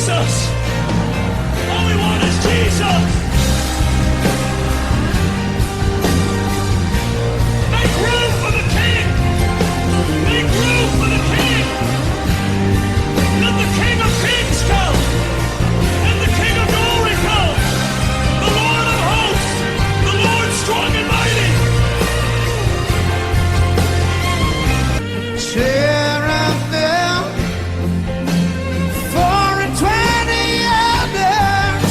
Jesus. All we want is Jesus. Make room for the King. Make room for the King. Let the King of Kings come. Let the King of Glory come. The Lord of hosts. The Lord strong and mighty. Cherubim, 4 and 20 elders,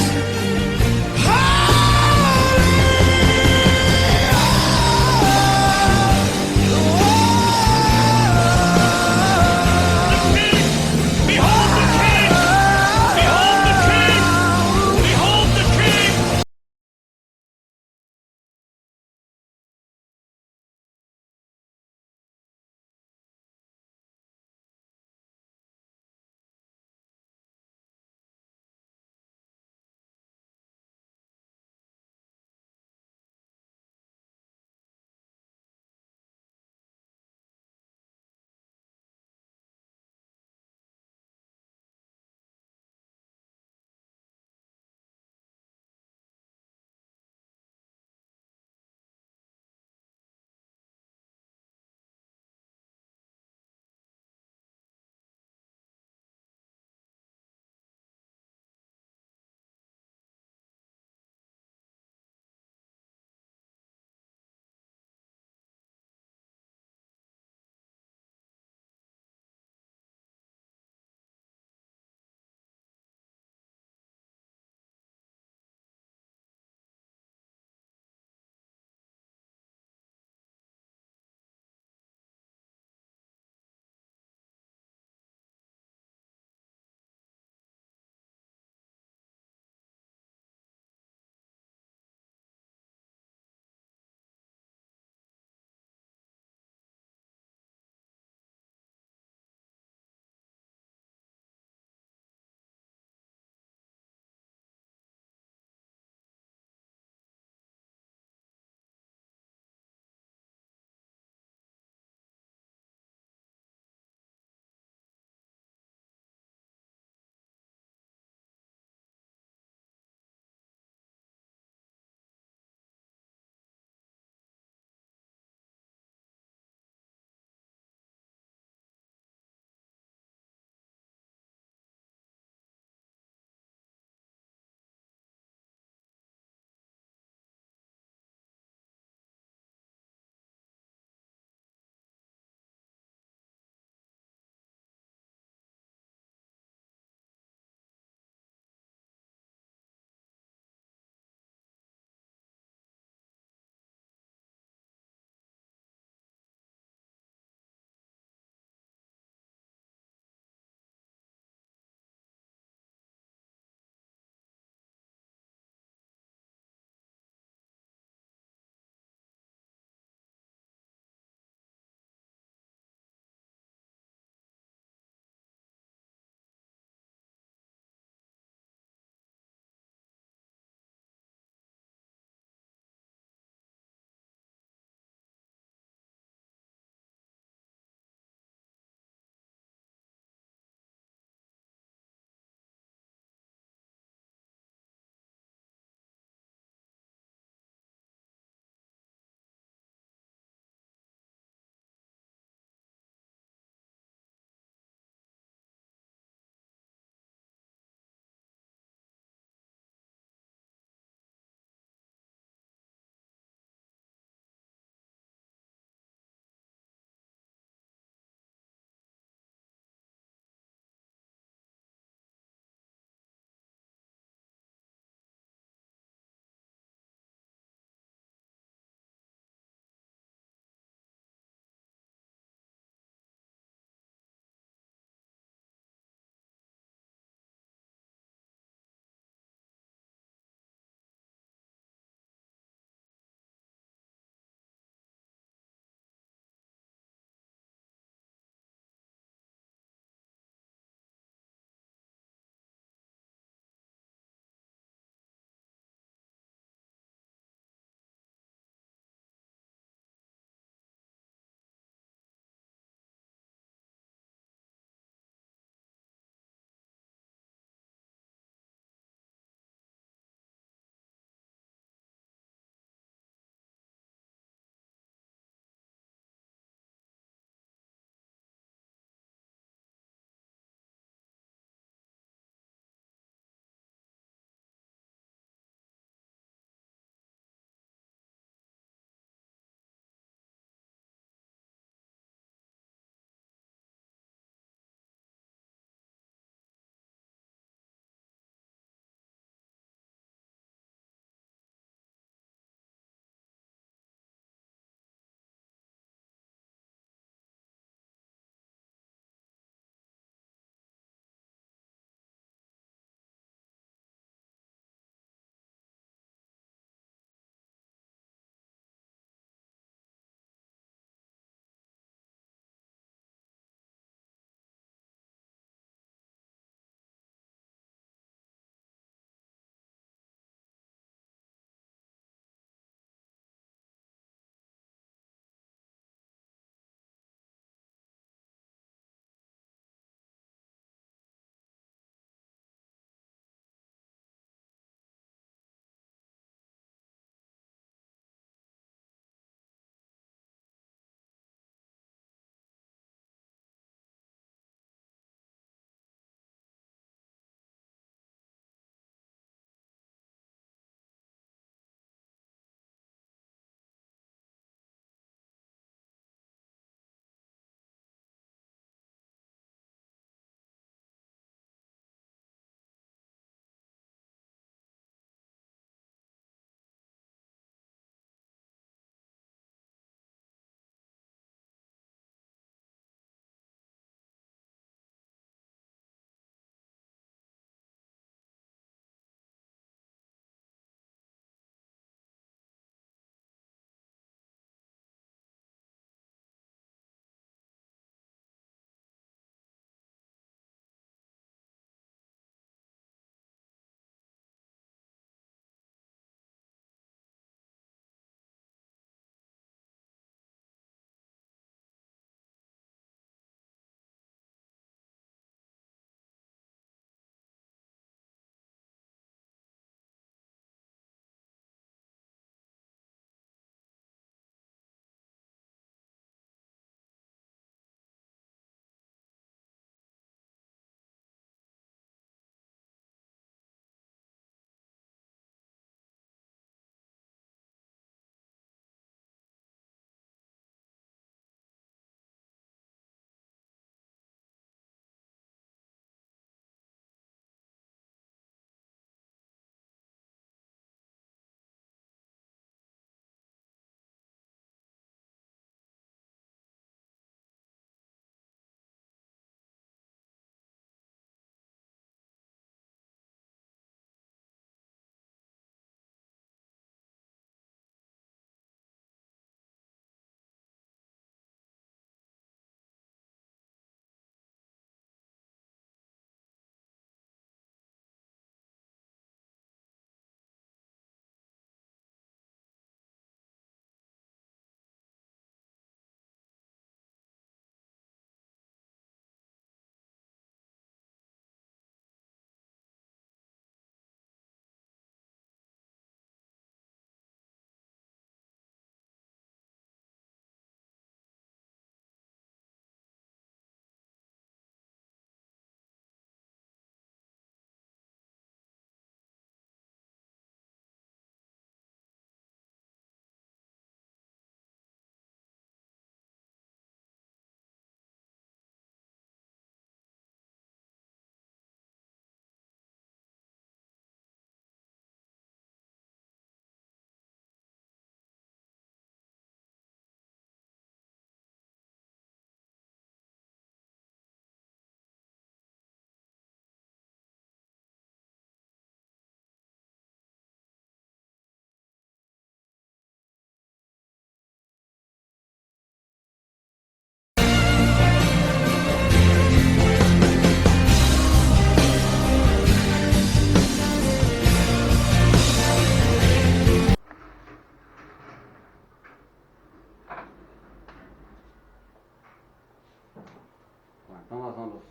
Então nós vamos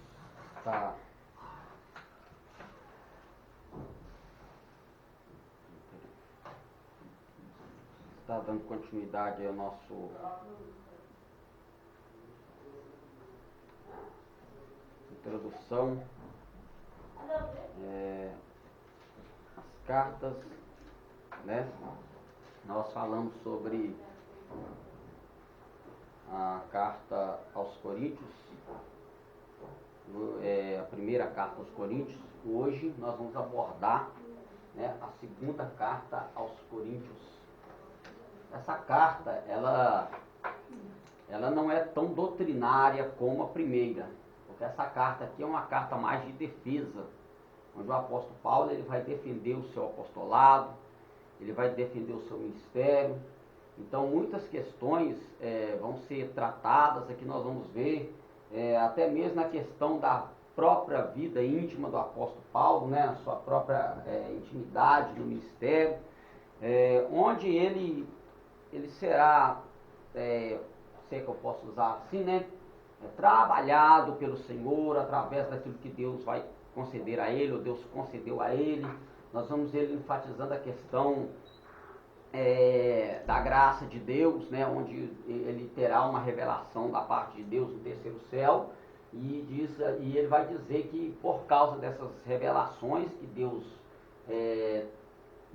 estar dando continuidade ao nosso introdução, as cartas, né? Nós falamos sobre a carta aos Coríntios, a primeira carta aos Coríntios. Hoje nós vamos abordar, né, a segunda carta aos Coríntios. Essa carta, ela não é tão doutrinária como a primeira, porque essa carta aqui é uma carta mais de defesa, onde o apóstolo Paulo ele vai defender o seu apostolado, ele vai defender o seu ministério. Então muitas questões vão ser tratadas, aqui nós vamos ver, até mesmo na questão da própria vida íntima do apóstolo Paulo, né, a sua própria intimidade no ministério, onde ele será, sei que eu posso usar assim, né, trabalhado pelo Senhor através daquilo que Deus vai conceder a ele, ou Deus concedeu a ele. Nós vamos ele enfatizando a questão da graça de Deus, né, onde ele terá uma revelação da parte de Deus no terceiro céu, e ele vai dizer que por causa dessas revelações que Deus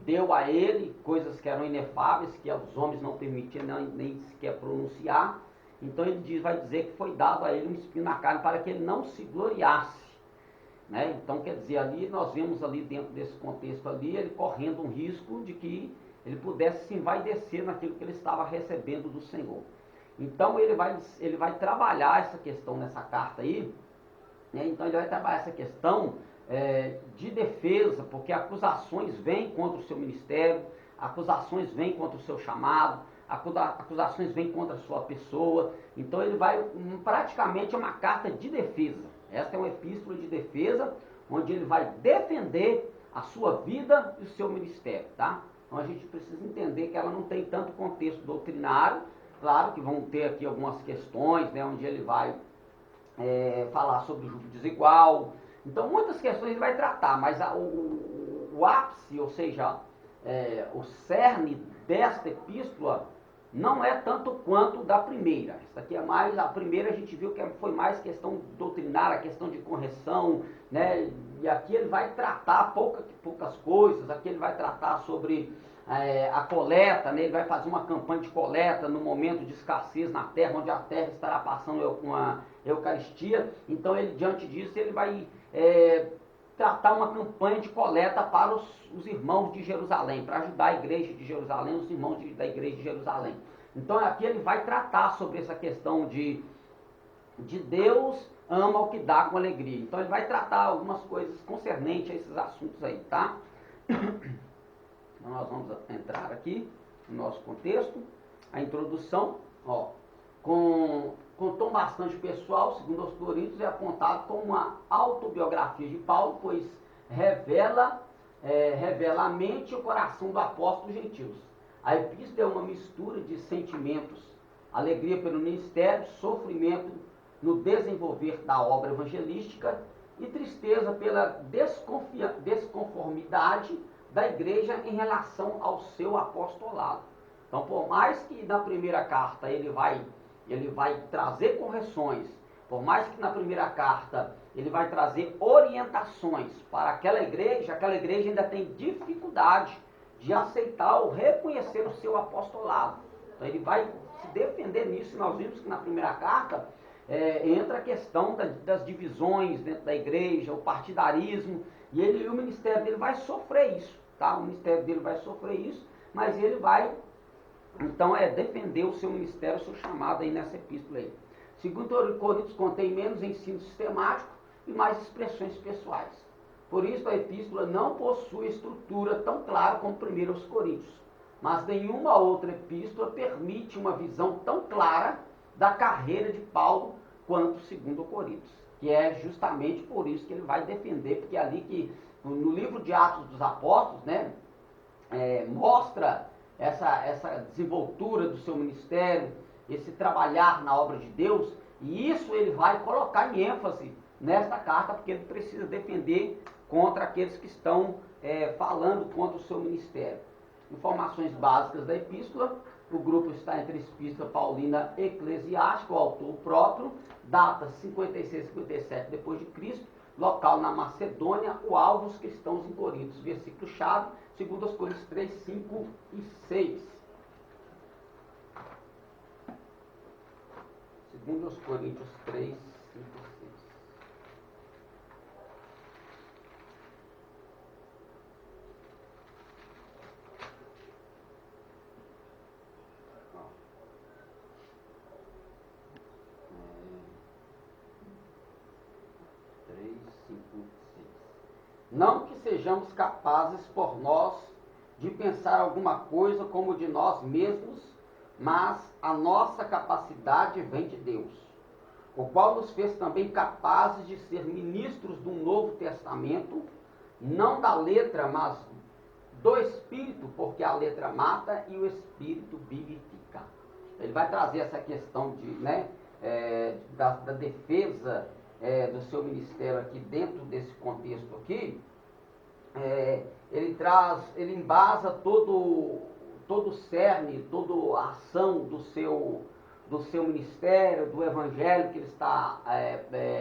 deu a ele, coisas que eram inefáveis, que os homens não permitiam nem sequer pronunciar, então ele vai dizer que foi dado a ele um espinho na carne para que ele não se gloriasse, né? Então quer dizer, ali nós vemos ali dentro desse contexto ali, ele correndo um risco de que ele pudesse se envaidecer naquilo que ele estava recebendo do Senhor. Então ele vai trabalhar essa questão nessa carta aí, né? Então ele vai trabalhar essa questão de defesa, porque acusações vêm contra o seu ministério, acusações vêm contra o seu chamado, acusações vêm contra a sua pessoa. Então ele vai, praticamente é uma carta de defesa. Esta é uma epístola de defesa, onde ele vai defender a sua vida e o seu ministério, tá? Então a gente precisa entender que ela não tem tanto contexto doutrinário. Claro que vão ter aqui algumas questões, né, onde ele vai falar sobre o jugo desigual. Então muitas questões ele vai tratar, mas o ápice, ou seja, o cerne desta epístola não é tanto quanto da primeira. Essa aqui é mais, a primeira a gente viu que foi mais questão doutrinária, questão de correção, né? E aqui ele vai tratar poucas coisas. Aqui ele vai tratar sobre a coleta, né? Ele vai fazer uma campanha de coleta no momento de escassez na terra, onde a terra estará passando uma Eucaristia. Então ele, diante disso, ele vai tratar uma campanha de coleta para os irmãos de Jerusalém, para ajudar a igreja de Jerusalém, os irmãos da igreja de Jerusalém. Então aqui ele vai tratar sobre essa questão de Deus ama o que dá com alegria. Então ele vai tratar algumas coisas concernentes a esses assuntos aí, tá? Então nós vamos entrar aqui no nosso contexto, a introdução, com tom bastante pessoal, segundo os Coríntios, é apontado como uma autobiografia de Paulo, pois revela a mente e o coração do apóstolo gentios. A epístola é uma mistura de sentimentos, alegria pelo ministério, sofrimento no desenvolver da obra evangelística e tristeza pela desconformidade da igreja em relação ao seu apostolado. Então, por mais que na primeira carta ele vai trazer correções, por mais que na primeira carta ele vai trazer orientações para aquela igreja ainda tem dificuldade de aceitar ou reconhecer o seu apostolado. Então ele vai se defender nisso. Nós vimos que na primeira carta entra a questão das divisões dentro da igreja, o partidarismo, e o ministério dele vai sofrer isso, tá? O ministério dele vai sofrer isso, mas ele vai, então, defender o seu ministério, o seu chamado aí nessa epístola aí. Segundo Coríntios, contém menos ensino sistemático e mais expressões pessoais. Por isso a epístola não possui estrutura tão clara como 1 Coríntios, mas nenhuma outra epístola permite uma visão tão clara da carreira de Paulo quanto 2 Coríntios, que é justamente por isso que ele vai defender, porque é ali que, no livro de Atos dos Apóstolos, né, mostra essa desenvoltura do seu ministério, esse trabalhar na obra de Deus, E isso ele vai colocar em ênfase nesta carta, porque ele precisa defender contra aqueles que estão falando contra o seu ministério. Informações básicas da epístola: o grupo está entre a Epístola Paulina Eclesiástica, o autor próprio, data 56 e 57 depois de Cristo, local na Macedônia, o alvo os cristãos em Corinto. Versículo-chave, 2 Coríntios 3, 5 e 6. 2 Coríntios 3, 5 e 6. Não que sejamos capazes por nós de pensar alguma coisa como de nós mesmos, mas a nossa capacidade vem de Deus, o qual nos fez também capazes de ser ministros do Novo Testamento, não da letra, mas do Espírito, porque a letra mata e o Espírito vivifica. Ele vai trazer essa questão da defesa do seu ministério aqui dentro desse contexto aqui. Ele embasa todo o cerne, toda a ação do seu ministério, do evangelho que ele está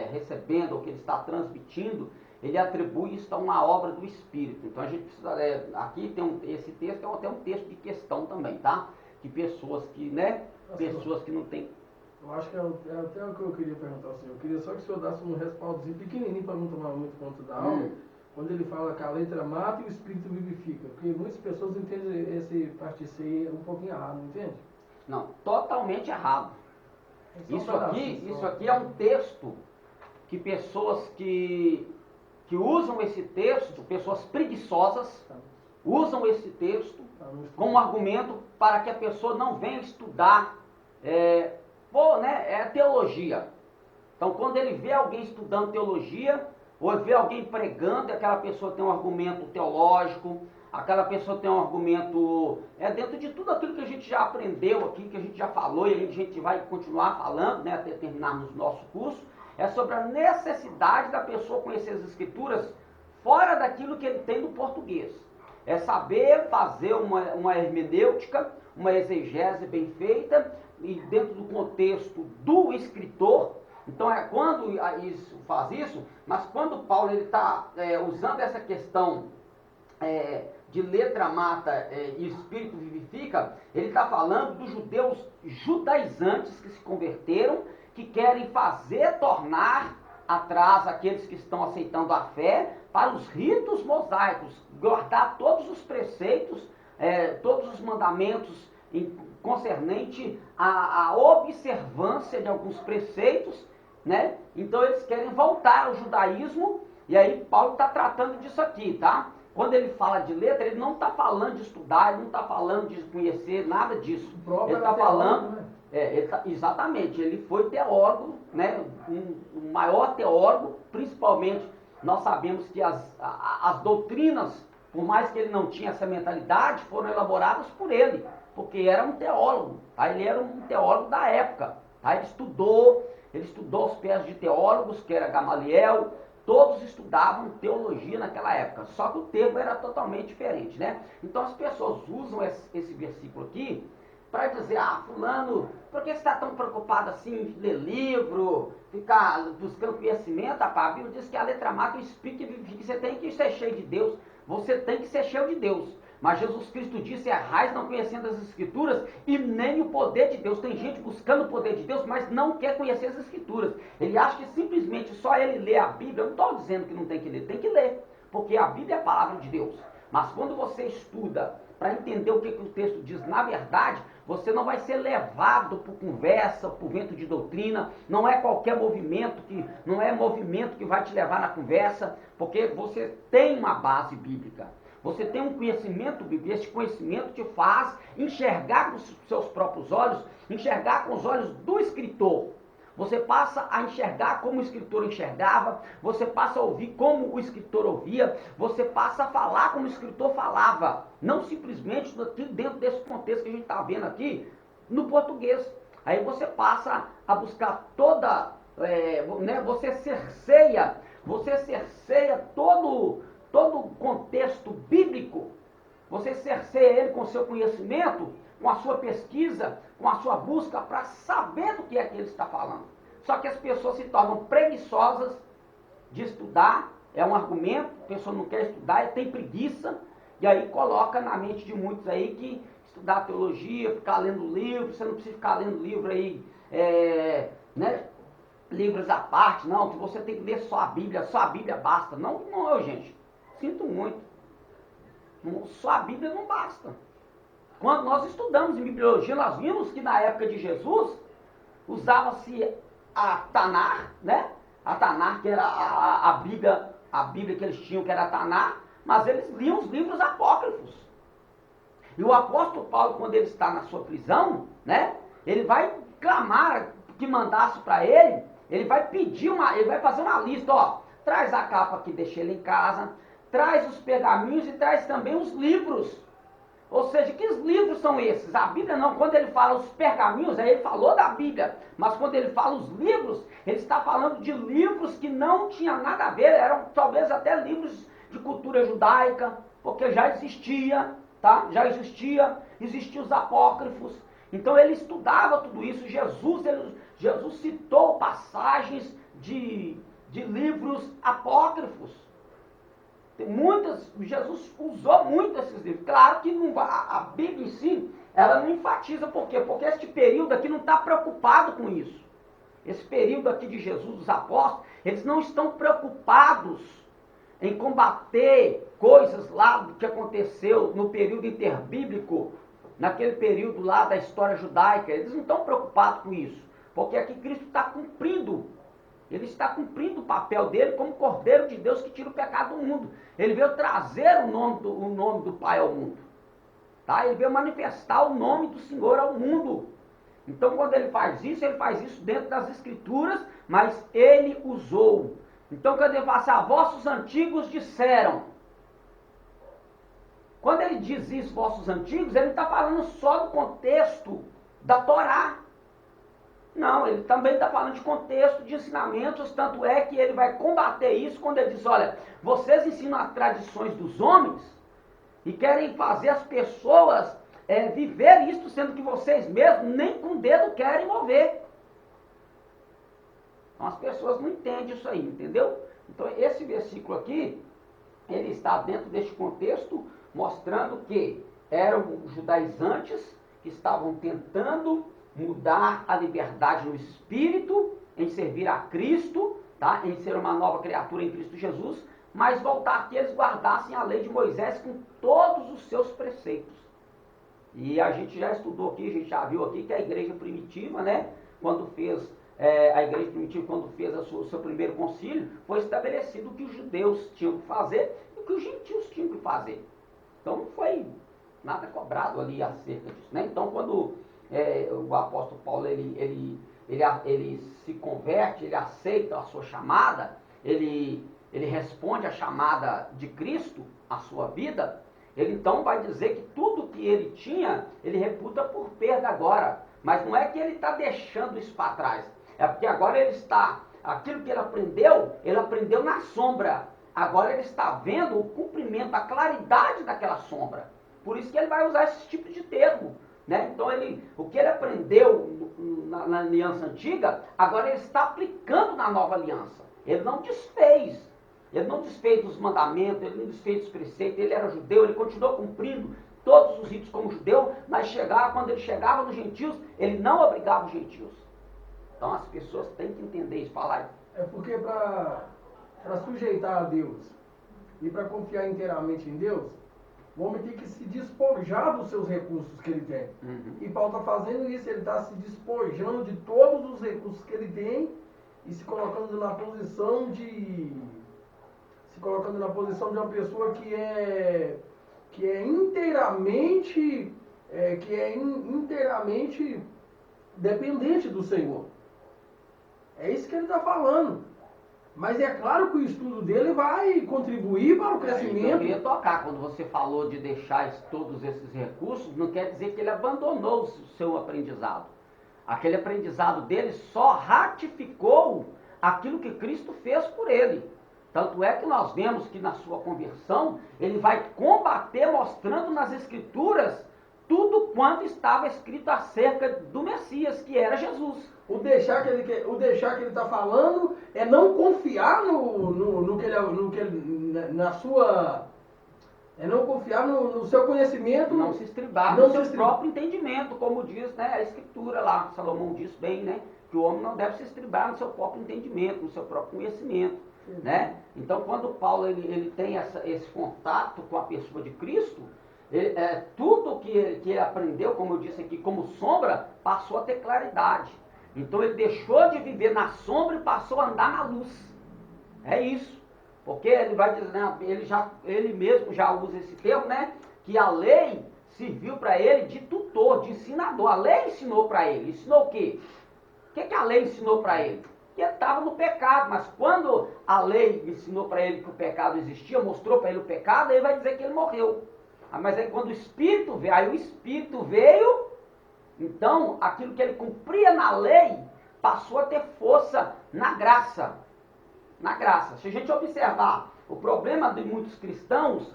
recebendo, ou que ele está transmitindo. Ele atribui isso a uma obra do Espírito. Então a gente precisa, aqui esse texto é até um texto de questão também, tá? Que pessoas que não têm... Eu acho que é até o que eu queria perguntar ao senhor. Eu queria só que o senhor desse um respaldozinho pequenininho para não tomar muito conta da aula, quando ele fala que a letra mata e o Espírito vivifica. Porque muitas pessoas entendem esse participio um pouquinho errado, não entende? Não, totalmente errado. Isso aqui é um texto que pessoas que usam esse texto, pessoas preguiçosas, usam esse texto como argumento para que a pessoa não venha estudar teologia. Então, quando ele vê alguém estudando teologia, ou vê alguém pregando, e aquela pessoa tem um argumento teológico, aquela pessoa tem um argumento dentro de tudo aquilo que a gente já aprendeu aqui, que a gente já falou, e a gente vai continuar falando, até terminarmos o nosso curso, é sobre a necessidade da pessoa conhecer as Escrituras fora daquilo que ele tem no português. É saber fazer uma hermenêutica, uma exegese bem feita, e dentro do contexto do escritor. Então quando isso faz isso, mas quando Paulo está usando essa questão de letra mata e espírito vivifica, ele está falando dos judeus judaizantes que se converteram, que querem tornar atrás aqueles que estão aceitando a fé para os ritos mosaicos, guardar todos os preceitos, todos os mandamentos concernente à observância de alguns preceitos, né? Então eles querem voltar ao judaísmo, e aí Paulo está tratando disso aqui, tá? Quando ele fala de letra, ele não está falando de estudar, ele não está falando de conhecer, nada disso. Ele está falando... né? Exatamente, ele foi teólogo, né? Um maior teólogo, principalmente nós sabemos que as doutrinas, por mais que ele não tinha essa mentalidade, foram elaboradas por ele, porque era um teólogo, tá? Ele era um teólogo da época, tá? Ele estudou aos pés de teólogos, que era Gamaliel, todos estudavam teologia naquela época, só que o termo era totalmente diferente, né? Então as pessoas usam esse versículo aqui para dizer, fulano, por que você está tão preocupado assim em ler livro, ficar buscando conhecimento? A Bíblia diz que a letra mata o espírito vivifica, você tem que ser cheio de Deus, você tem que ser cheio de Deus. Mas Jesus Cristo disse, errais não conhecendo as Escrituras e nem o poder de Deus. Tem gente buscando o poder de Deus, mas não quer conhecer as Escrituras. Ele acha que simplesmente só ele lê a Bíblia. Eu não estou dizendo que não tem que ler, porque a Bíblia é a palavra de Deus. Mas quando você estuda para entender o que o texto diz, na verdade, você não vai ser levado por conversa, por vento de doutrina, não é qualquer movimento que vai te levar na conversa, porque você tem uma base bíblica. Você tem um conhecimento bíblico, esse conhecimento te faz enxergar com os seus próprios olhos, enxergar com os olhos do escritor. Você passa a enxergar como o escritor enxergava, você passa a ouvir como o escritor ouvia, você passa a falar como o escritor falava. Não simplesmente dentro desse contexto que a gente está vendo aqui, no português. Aí você passa a buscar toda, né, você cerceia todo o contexto bíblico, você cerceia ele com o seu conhecimento, com a sua pesquisa, com a sua busca para saber do que é que ele está falando. Só que as pessoas se tornam preguiçosas de estudar, é um argumento, a pessoa não quer estudar, tem preguiça, e aí coloca na mente de muitos aí que estudar teologia, ficar lendo livros, você não precisa ficar lendo livro aí, né, livros à parte, não, que você tem que ler só a Bíblia basta. Não, não, gente, sinto muito. Só a Bíblia não basta. Quando nós estudamos em bibliologia, nós vimos que na época de Jesus, usava-se a Tanar, né? A Tanar, que era a Bíblia que eles tinham, que era a Tanar, mas eles liam os livros apócrifos. E o apóstolo Paulo, quando ele está na sua prisão, né? Ele vai clamar que mandasse para ele, ele vai pedir ele vai fazer uma lista, ó, traz a capa que deixei ele em casa, traz os pergaminhos e traz também os livros. Ou seja, que livros são esses? A Bíblia não, quando ele fala os pergaminhos, aí ele falou da Bíblia, mas quando ele fala os livros, ele está falando de livros que não tinham nada a ver, eram talvez até livros de cultura judaica, porque já existia, tá? Existiam os apócrifos. Então ele estudava tudo isso. Jesus citou passagens de livros apócrifos. Jesus usou muito esses livros. Claro que a Bíblia em si, ela não enfatiza. Por quê? Porque este período aqui não está preocupado com isso. Esse período aqui de Jesus, dos apóstolos, eles não estão preocupados em combater coisas lá do que aconteceu no período interbíblico, naquele período lá da história judaica. Eles não estão preocupados com isso. Porque aqui Cristo está cumprindo. Ele está cumprindo o papel dele como Cordeiro de Deus que tira o pecado do mundo. Ele veio trazer o nome do Pai ao mundo. Tá? Ele veio manifestar o nome do Senhor ao mundo. Então, quando ele faz isso dentro das Escrituras, mas ele usou. Então, quando ele fala assim, vossos antigos disseram. Quando ele diz isso, vossos antigos, ele não está falando só do contexto da Torá. Não, ele também está falando de contexto, de ensinamentos, tanto é que ele vai combater isso quando ele diz, olha, vocês ensinam as tradições dos homens e querem fazer as pessoas viver isso, sendo que vocês mesmos nem com o dedo querem mover. Então as pessoas não entendem isso aí, entendeu? Então esse versículo aqui, ele está dentro deste contexto, mostrando que eram judaizantes que estavam tentando mudar a liberdade no espírito, em servir a Cristo, tá? Em ser uma nova criatura em Cristo Jesus, mas voltar que eles guardassem a lei de Moisés com todos os seus preceitos. E a gente já estudou aqui, a gente já viu aqui que a igreja primitiva, né, quando fez o seu primeiro concílio, foi estabelecido o que os judeus tinham que fazer e o que os gentios tinham que fazer. Então não foi nada cobrado ali acerca disso, né? Então quando o apóstolo Paulo ele se converte, ele aceita a sua chamada, ele responde à chamada de Cristo, à sua vida, ele então vai dizer que tudo que ele tinha, ele reputa por perda agora. Mas não é que ele está deixando isso para trás, é porque agora aquilo que ele aprendeu na sombra, agora ele está vendo o cumprimento, a claridade daquela sombra. Por isso que ele vai usar esse tipo de termo. Né? Então o que ele aprendeu na aliança antiga, agora ele está aplicando na nova aliança. Ele não desfez dos mandamentos, ele não desfez dos preceitos, ele era judeu, ele continuou cumprindo todos os ritos como judeu, mas quando ele chegava nos gentios, ele não obrigava os gentios. Então as pessoas têm que entender isso, falar. É porque para sujeitar a Deus e para confiar inteiramente em Deus, o homem tem que se despojar dos seus recursos que ele tem. Uhum. E Paulo está fazendo isso, ele está se despojando de todos os recursos que ele tem e se colocando na posição de uma pessoa que é inteiramente dependente do Senhor. É isso que ele está falando. Mas é claro que o estudo dele vai contribuir para o crescimento. Eu queria tocar, quando você falou de deixar todos esses recursos, não quer dizer que ele abandonou o seu aprendizado. Aquele aprendizado dele só ratificou aquilo que Cristo fez por ele. Tanto é que nós vemos que na sua conversão, ele vai combater mostrando nas Escrituras tudo quanto estava escrito acerca do Messias, que era Jesus. O deixar que ele está falando é não confiar não confiar no seu conhecimento. Não se estribar no seu próprio entendimento, como diz, né, a Escritura lá. Salomão diz bem, né, que o homem não deve se estribar no seu próprio entendimento, no seu próprio conhecimento. Né? Então, quando Paulo ele tem esse contato com a pessoa de Cristo, tudo que ele aprendeu, como eu disse aqui, como sombra, passou a ter claridade. Então ele deixou de viver na sombra e passou a andar na luz. É isso. Porque ele vai dizer, né, ele mesmo já usa esse termo, né, que a lei serviu para ele de tutor, de ensinador. A lei ensinou para ele. Ensinou o quê? O que a lei ensinou para ele? Que ele estava no pecado, mas quando a lei ensinou para ele que o pecado existia, mostrou para ele o pecado, ele vai dizer que ele morreu. Mas aí quando o Espírito veio, então aquilo que ele cumpria na lei passou a ter força na graça. Na graça. Se a gente observar, o problema de muitos cristãos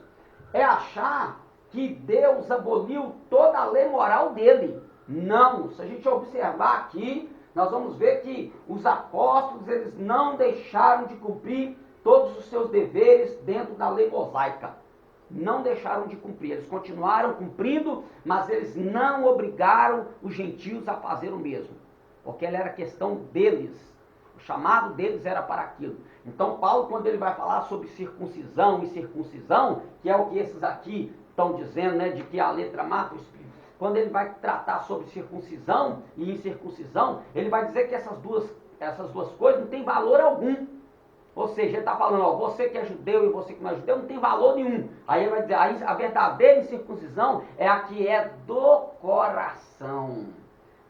é achar que Deus aboliu toda a lei moral dele. Não, se a gente observar aqui, nós vamos ver que os apóstolos, eles não deixaram de cumprir todos os seus deveres dentro da lei mosaica. Não deixaram de cumprir, eles continuaram cumprindo, mas eles não obrigaram os gentios a fazer o mesmo, porque ela era questão deles, o chamado deles era para aquilo. Então Paulo, quando ele vai falar sobre circuncisão e circuncisão, que é o que esses aqui estão dizendo, né, de que a letra mata o espírito, quando ele vai tratar sobre circuncisão e incircuncisão, ele vai dizer que essas duas coisas não têm valor algum. Ou seja, ele está falando, ó, você que é judeu e você que não é judeu não tem valor nenhum. Aí ele vai dizer, a verdadeira incircuncisão é a que é do coração.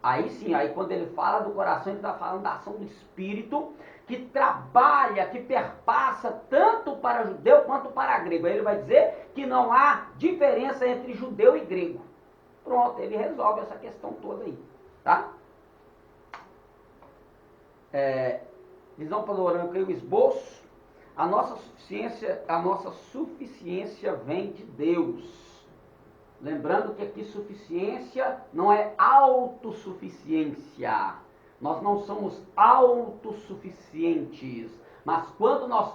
Aí sim, aí quando ele fala do coração, ele está falando da ação do Espírito, que trabalha, que perpassa tanto para judeu quanto para grego. Aí ele vai dizer que não há diferença entre judeu e grego. Pronto, ele resolve essa questão toda aí, tá? Visão panorâmica e o esboço. A nossa suficiência vem de Deus. Lembrando que aqui suficiência não é autossuficiência. Nós não somos autossuficientes. Mas quando nós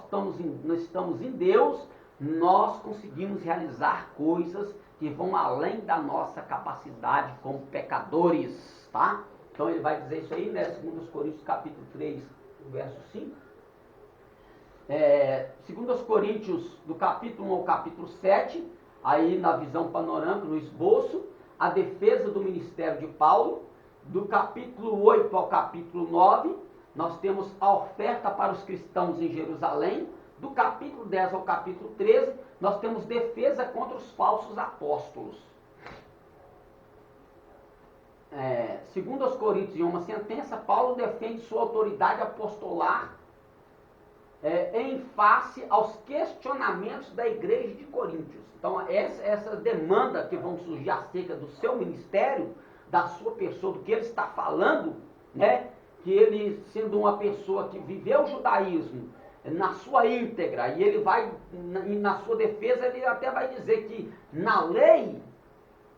estamos em Deus, nós conseguimos realizar coisas que vão além da nossa capacidade como pecadores, tá? Então ele vai dizer isso aí, né, 2 Coríntios capítulo 3, verso 5. 2 Coríntios, do capítulo 1 ao capítulo 7, aí na visão panorâmica, no esboço, a defesa do ministério de Paulo. Do capítulo 8 ao capítulo 9, nós temos a oferta para os cristãos em Jerusalém. Do capítulo 10 ao capítulo 13, nós temos defesa contra os falsos apóstolos. 2 Coríntios, em uma sentença, Paulo defende sua autoridade apostolar em face aos questionamentos da igreja de Coríntios. Então, essa demanda que vão surgir acerca do seu ministério, da sua pessoa, do que ele está falando, né? Que ele, sendo uma pessoa que viveu o judaísmo na sua íntegra, e ele vai, na sua defesa, ele até vai dizer que na lei,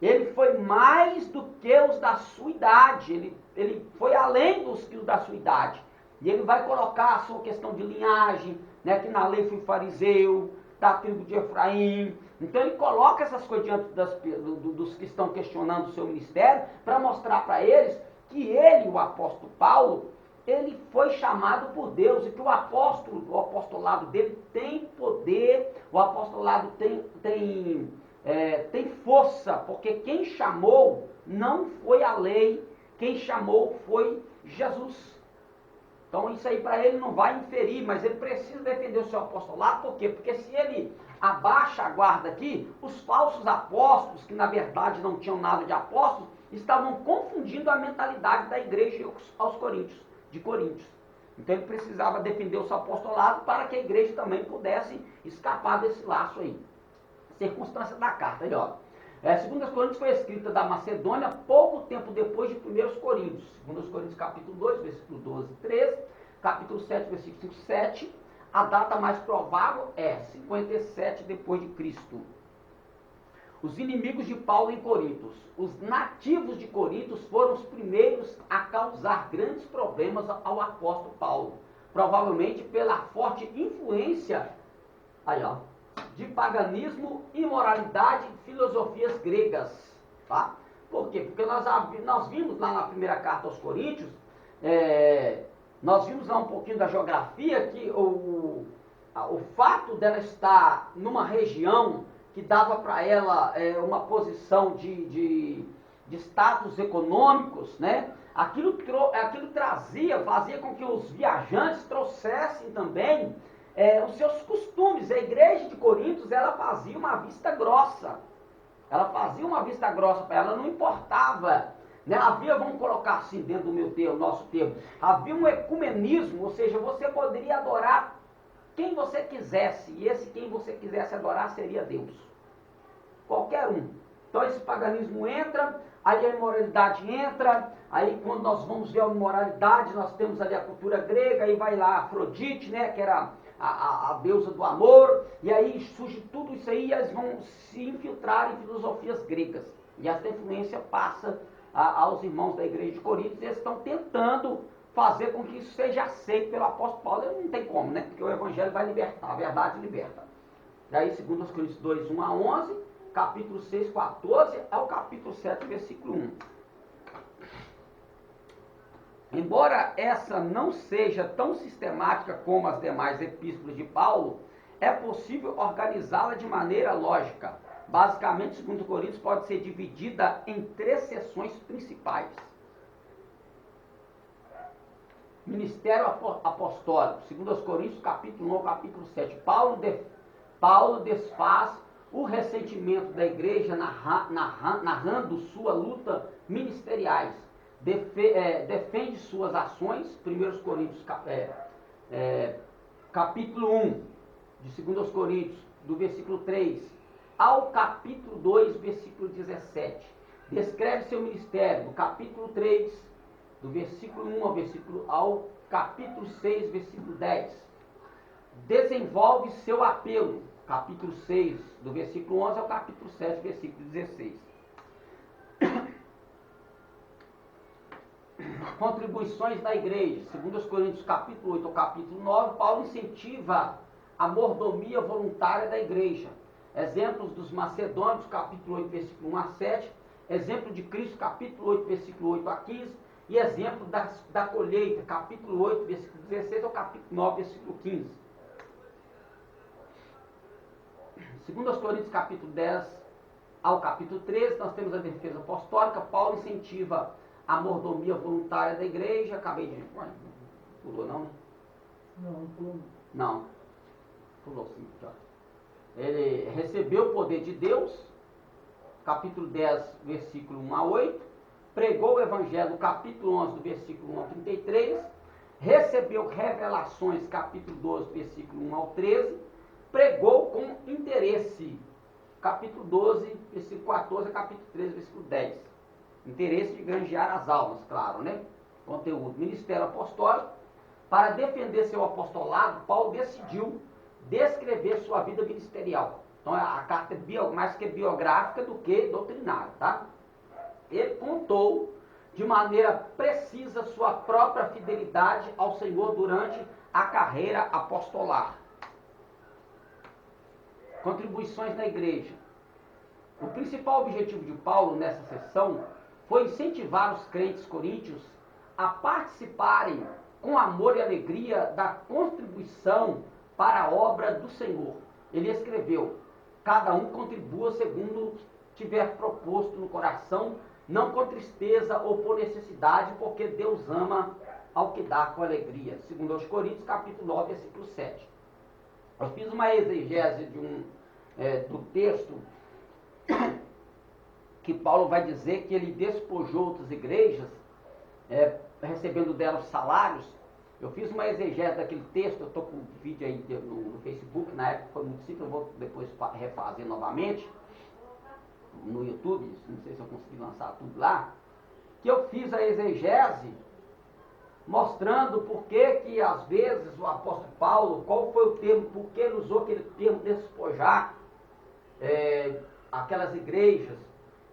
ele foi mais do que os da sua idade, ele foi além dos que os da sua idade. E ele vai colocar a sua questão de linhagem, né, que na lei foi fariseu, da tribo de Efraim. Então ele coloca essas coisas diante dos que estão questionando o seu ministério, para mostrar para eles que ele, o apóstolo Paulo, ele foi chamado por Deus, e que o apostolado dele tem poder, o apostolado tem força, porque quem chamou não foi a lei, quem chamou foi Jesus. Então isso aí para ele não vai inferir, mas ele precisa defender o seu apostolado. Por quê? Porque se ele abaixa a guarda aqui, os falsos apóstolos, que na verdade não tinham nada de apóstolos, estavam confundindo a mentalidade da igreja de Coríntios. Então ele precisava defender o seu apostolado para que a igreja também pudesse escapar desse laço aí. Circunstância da carta, aí ó. Segunda Coríntios foi escrita da Macedônia pouco tempo depois de 1 Coríntios. 2 Coríntios capítulo 2, versículo 12 e 13, capítulo 7, versículo 5 e 7. A data mais provável é 57 depois de Cristo. Os inimigos de Paulo em Corintos. Os nativos de Corintos foram os primeiros a causar grandes problemas ao apóstolo Paulo. Provavelmente pela forte influência de paganismo, imoralidade e filosofias gregas. Tá? Por quê? Porque nós vimos lá na primeira carta aos Coríntios, nós vimos lá um pouquinho da geografia, que o fato dela estar numa região que dava para ela uma posição de status econômicos, né? Aquilo fazia com que os viajantes trouxessem também os seus costumes. A igreja de Corintos, ela fazia uma vista grossa. Ela fazia uma vista grossa para ela, não importava. Né? Havia, vamos colocar assim dentro do nosso termo, havia um ecumenismo, ou seja, você poderia adorar quem você quisesse, e esse quem você quisesse adorar seria Deus. Qualquer um. Então esse paganismo entra, aí a imoralidade entra, aí quando nós vamos ver a imoralidade, nós temos ali a cultura grega, aí vai lá a Afrodite, né, que era a deusa do amor, e aí surge tudo isso aí, e eles vão se infiltrar em filosofias gregas. E essa influência passa aos irmãos da igreja de Corinto, e eles estão tentando fazer com que isso seja aceito pelo apóstolo Paulo. Não tem como, né? Porque o evangelho vai libertar, a verdade liberta. E aí, 2 Coríntios 2, 1 a 11, capítulo 6, 14, ao capítulo 7, versículo 1. Embora essa não seja tão sistemática como as demais epístolas de Paulo, é possível organizá-la de maneira lógica. Basicamente, 2 Coríntios pode ser dividida em 3 seções principais. Ministério apostólico, 2 Coríntios, capítulo 1 ao capítulo 7. Paulo desfaz o ressentimento da igreja narrando sua luta ministeriais. Defende suas ações, 1 Coríntios, capítulo 1, de 2 Coríntios, do versículo 3 ao capítulo 2, versículo 17. Descreve seu ministério, do capítulo 3, do versículo 1 ao capítulo 6, versículo 10. Desenvolve seu apelo, capítulo 6, do versículo 11 ao capítulo 7, versículo 16. Contribuições da igreja, 2 Coríntios, capítulo 8 ao capítulo 9, Paulo incentiva a mordomia voluntária da igreja. Exemplos dos macedônios, capítulo 8, versículo 1 a 7. Exemplo de Cristo, capítulo 8, versículo 8 a 15. E exemplo da colheita, capítulo 8, versículo 16 ao capítulo 9, versículo 15. 2 Coríntios, capítulo 10 ao capítulo 13, nós temos a defesa apostólica. Paulo incentiva a mordomia voluntária da igreja. Acabei de... Pulou não, né? Não, pulou. Não. Pulou sim, já. Ele recebeu o poder de Deus, capítulo 10, versículo 1 a 8, pregou o evangelho, capítulo 11, do versículo 1 ao 33, recebeu revelações, capítulo 12, versículo 1 ao 13, pregou com interesse, capítulo 12, versículo 14 a capítulo 13, versículo 10. Interesse de granjear as almas, claro, né? Conteúdo. Ministério apostólico. Para defender seu apostolado, Paulo decidiu descrever sua vida ministerial. Então a carta é mais que biográfica do que doutrinária, tá? Ele contou de maneira precisa sua própria fidelidade ao Senhor durante a carreira apostolar. Contribuições da igreja. O principal objetivo de Paulo nessa sessão foi incentivar os crentes coríntios a participarem com amor e alegria da contribuição para a obra do Senhor. Ele escreveu: cada um contribua segundo tiver proposto no coração, não com tristeza ou por necessidade, porque Deus ama ao que dá com alegria. 2 Coríntios, capítulo 9, versículo 7. Eu fiz uma exegese do texto que Paulo vai dizer que ele despojou outras igrejas, recebendo delas salários. Eu fiz uma exegese daquele texto, eu estou com um vídeo aí no Facebook, na época foi muito simples, eu vou depois refazer novamente. no YouTube, não sei se eu consegui lançar tudo lá, que eu fiz a exegese mostrando por que às vezes o apóstolo Paulo, qual foi o termo, por que ele usou aquele termo despojar aquelas igrejas.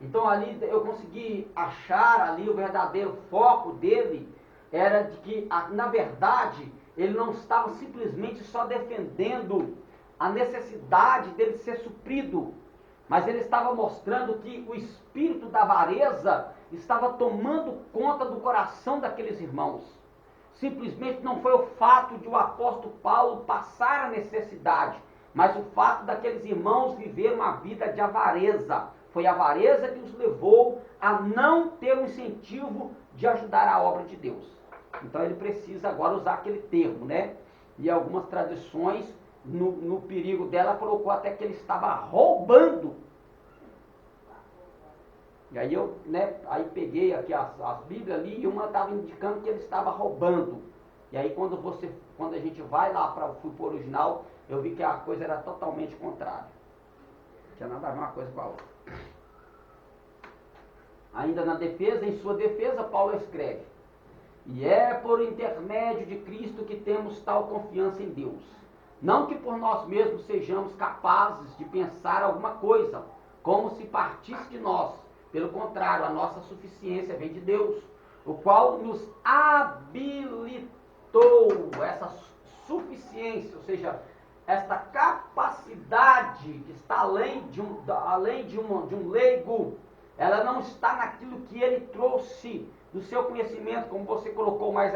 Então ali eu consegui achar ali o verdadeiro foco dele, era de que, na verdade, ele não estava simplesmente só defendendo a necessidade dele ser suprido, mas ele estava mostrando que o espírito da avareza estava tomando conta do coração daqueles irmãos. Simplesmente não foi o fato de o apóstolo Paulo passar a necessidade, mas o fato daqueles irmãos viver uma vida de avareza. Foi a avareza que os levou a não ter um incentivo de ajudar a obra de Deus. Então ele precisa agora usar aquele termo, né? E algumas tradições, no perigo dela, colocou até que ele estava roubando. E aí eu, aí peguei aqui as Bíblias ali, e uma estava indicando que ele estava roubando. E aí quando a gente vai lá fui para o original, eu vi que a coisa era totalmente contrária. Não tinha nada a ver uma coisa com a outra. Ainda na defesa, em sua defesa, Paulo escreve: e é por intermédio de Cristo que temos tal confiança em Deus. Não que por nós mesmos sejamos capazes de pensar alguma coisa, como se partisse de nós. Pelo contrário, a nossa suficiência vem de Deus, o qual nos habilitou essa suficiência, ou seja, esta capacidade que está além de um leigo. Ela não está naquilo que ele trouxe do seu conhecimento, como você colocou, mas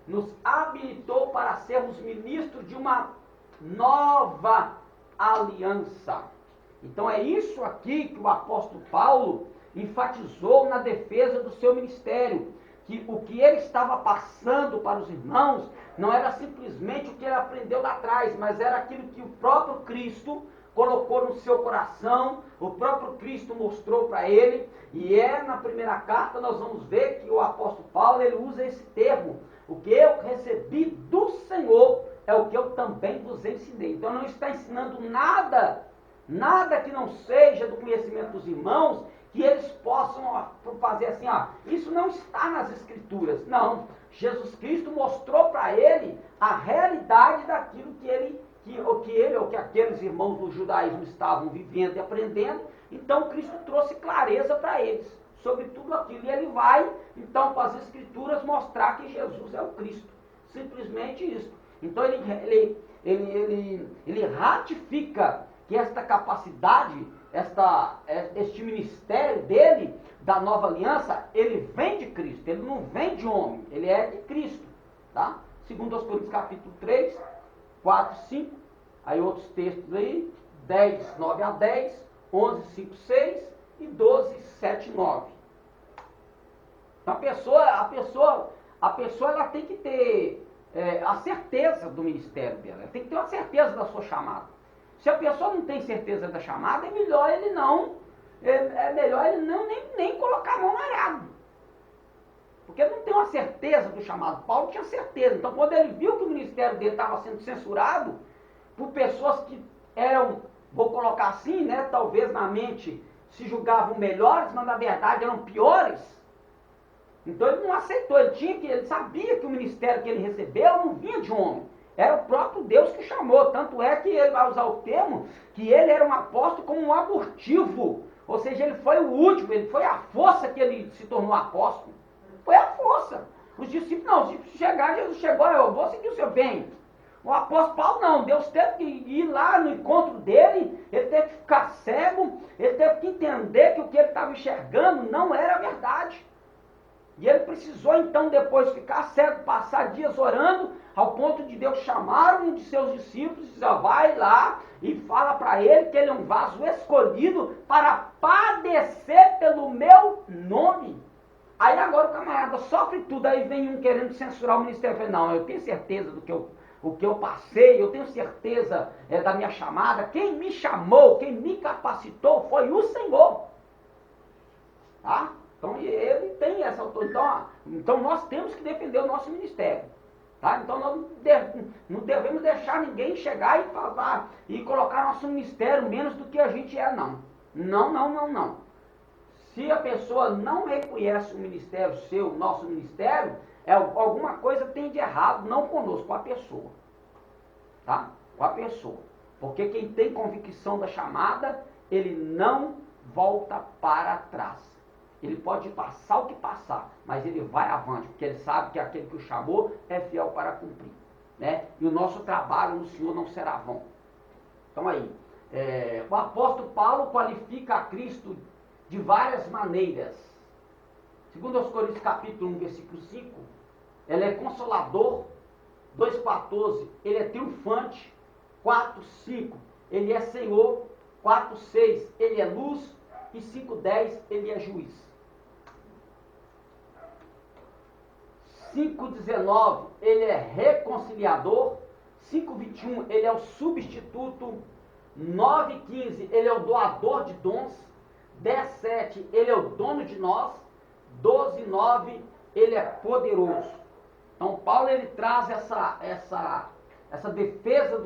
nos habilitou para sermos ministros de uma nova aliança. Então é isso aqui que o apóstolo Paulo enfatizou na defesa do seu ministério, que o que ele estava passando para os irmãos não era simplesmente o que ele aprendeu lá atrás, mas era aquilo que o próprio Cristo colocou no seu coração, o próprio Cristo mostrou para ele, e na primeira carta nós vamos ver que o apóstolo Paulo, ele usa esse termo: o que eu recebi do Senhor é o que eu também vos ensinei. Então não está ensinando nada que não seja do conhecimento dos irmãos, que eles possam fazer assim, isso não está nas Escrituras. Não, Jesus Cristo mostrou para ele a realidade daquilo que aqueles irmãos do judaísmo estavam vivendo e aprendendo. Então Cristo trouxe clareza para eles sobre tudo aquilo, e ele vai então com as Escrituras mostrar que Jesus é o Cristo, simplesmente isso. Então ele ratifica que esta capacidade, este ministério dele, da nova aliança, ele vem de Cristo, ele não vem de homem, ele é de Cristo, tá? Segundo aos Coríntios capítulo 3, 4, 5, aí outros textos aí, 10, 9 a 10, 11, 5, 6 e 12, 7, 9. Então a pessoa ela tem que ter a certeza do ministério dela, ela tem que ter uma certeza da sua chamada. Se a pessoa não tem certeza da chamada, é melhor ele nem colocar a mão no arado. Porque ele não tem uma certeza do chamado. Paulo tinha certeza. Então, quando ele viu que o ministério dele estava sendo censurado por pessoas que eram, vou colocar assim, talvez na mente se julgavam melhores, mas na verdade eram piores. Então ele não aceitou. Ele sabia que o ministério que ele recebeu não vinha de homem. Era o próprio Deus que chamou. Tanto é que ele vai usar o termo que ele era um apóstolo como um abortivo. Ou seja, ele foi o último, ele foi a força que ele se tornou apóstolo. Foi a força. Os discípulos Jesus chegou, eu vou seguir o seu bem. O apóstolo Paulo não, Deus teve que ir lá no encontro dele, ele teve que ficar cego, ele teve que entender que o que ele estava enxergando não era verdade. E ele precisou então depois ficar cego, passar dias orando, ao ponto de Deus chamar um de seus discípulos e dizer: vai lá e fala para ele que ele é um vaso escolhido para padecer pelo meu nome. Aí agora o camarada sofre tudo, aí vem um querendo censurar o ministério. Eu falei: não, eu tenho certeza do que eu passei, eu tenho certeza da minha chamada. Quem me chamou, quem me capacitou foi o Senhor. Tá? Então ele tem essa autoridade. Então nós temos que defender o nosso ministério. Tá? Então nós não devemos deixar ninguém chegar e falar e colocar nosso ministério menos do que a gente é, não. Não, não, não, não. Se a pessoa não reconhece o ministério seu, o nosso ministério, alguma coisa tem de errado, não conosco, com a pessoa. Tá? Com a pessoa. Porque quem tem convicção da chamada, ele não volta para trás. Ele pode passar o que passar, mas ele vai avante, porque ele sabe que aquele que o chamou é fiel para cumprir. Né? E o nosso trabalho no Senhor não será vão. Então aí, o apóstolo Paulo qualifica a Cristo de várias maneiras. Segundo aos Coríntios capítulo 1, versículo 5, ele é consolador. 2,14, ele é triunfante. 4,5, ele é Senhor. 4,6, ele é luz. E 5,10, ele é juiz. 5,19, ele é reconciliador. 5,21, ele é o substituto. 9,15, ele é o doador de dons. 10,7, ele é o dono de nós. 12,9, ele é poderoso. Então Paulo ele traz essa defesa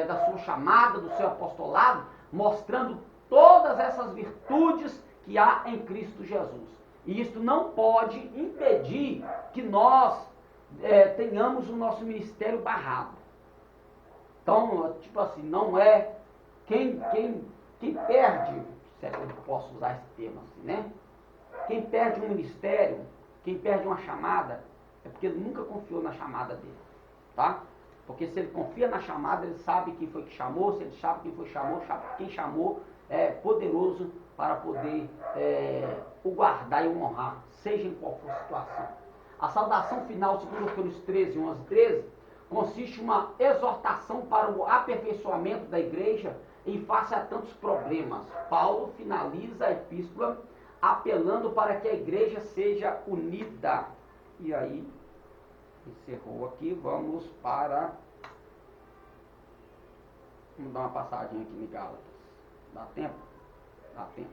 da sua chamada, do seu apostolado, mostrando todas essas virtudes que há em Cristo Jesus. E isso não pode impedir que nós tenhamos o nosso ministério barrado. Então, tipo assim, não é quem perde, se é que eu posso usar esse termo assim, né? Quem perde um ministério, quem perde uma chamada, é porque ele nunca confiou na chamada dele, tá? Porque se ele confia na chamada, ele sabe quem foi que chamou, se ele sabe quem foi que chamou, sabe quem chamou, é poderoso para poder o guardar e o honrar, seja em qual for a situação. A saudação final, segundo Coríntios 13, 11, 13, consiste em uma exortação para o aperfeiçoamento da igreja em face a tantos problemas. Paulo finaliza a epístola apelando para que a igreja seja unida. E aí, encerrou aqui, vamos para... Vamos dar uma passadinha aqui em Gálatas. Dá tempo? Dá tempo.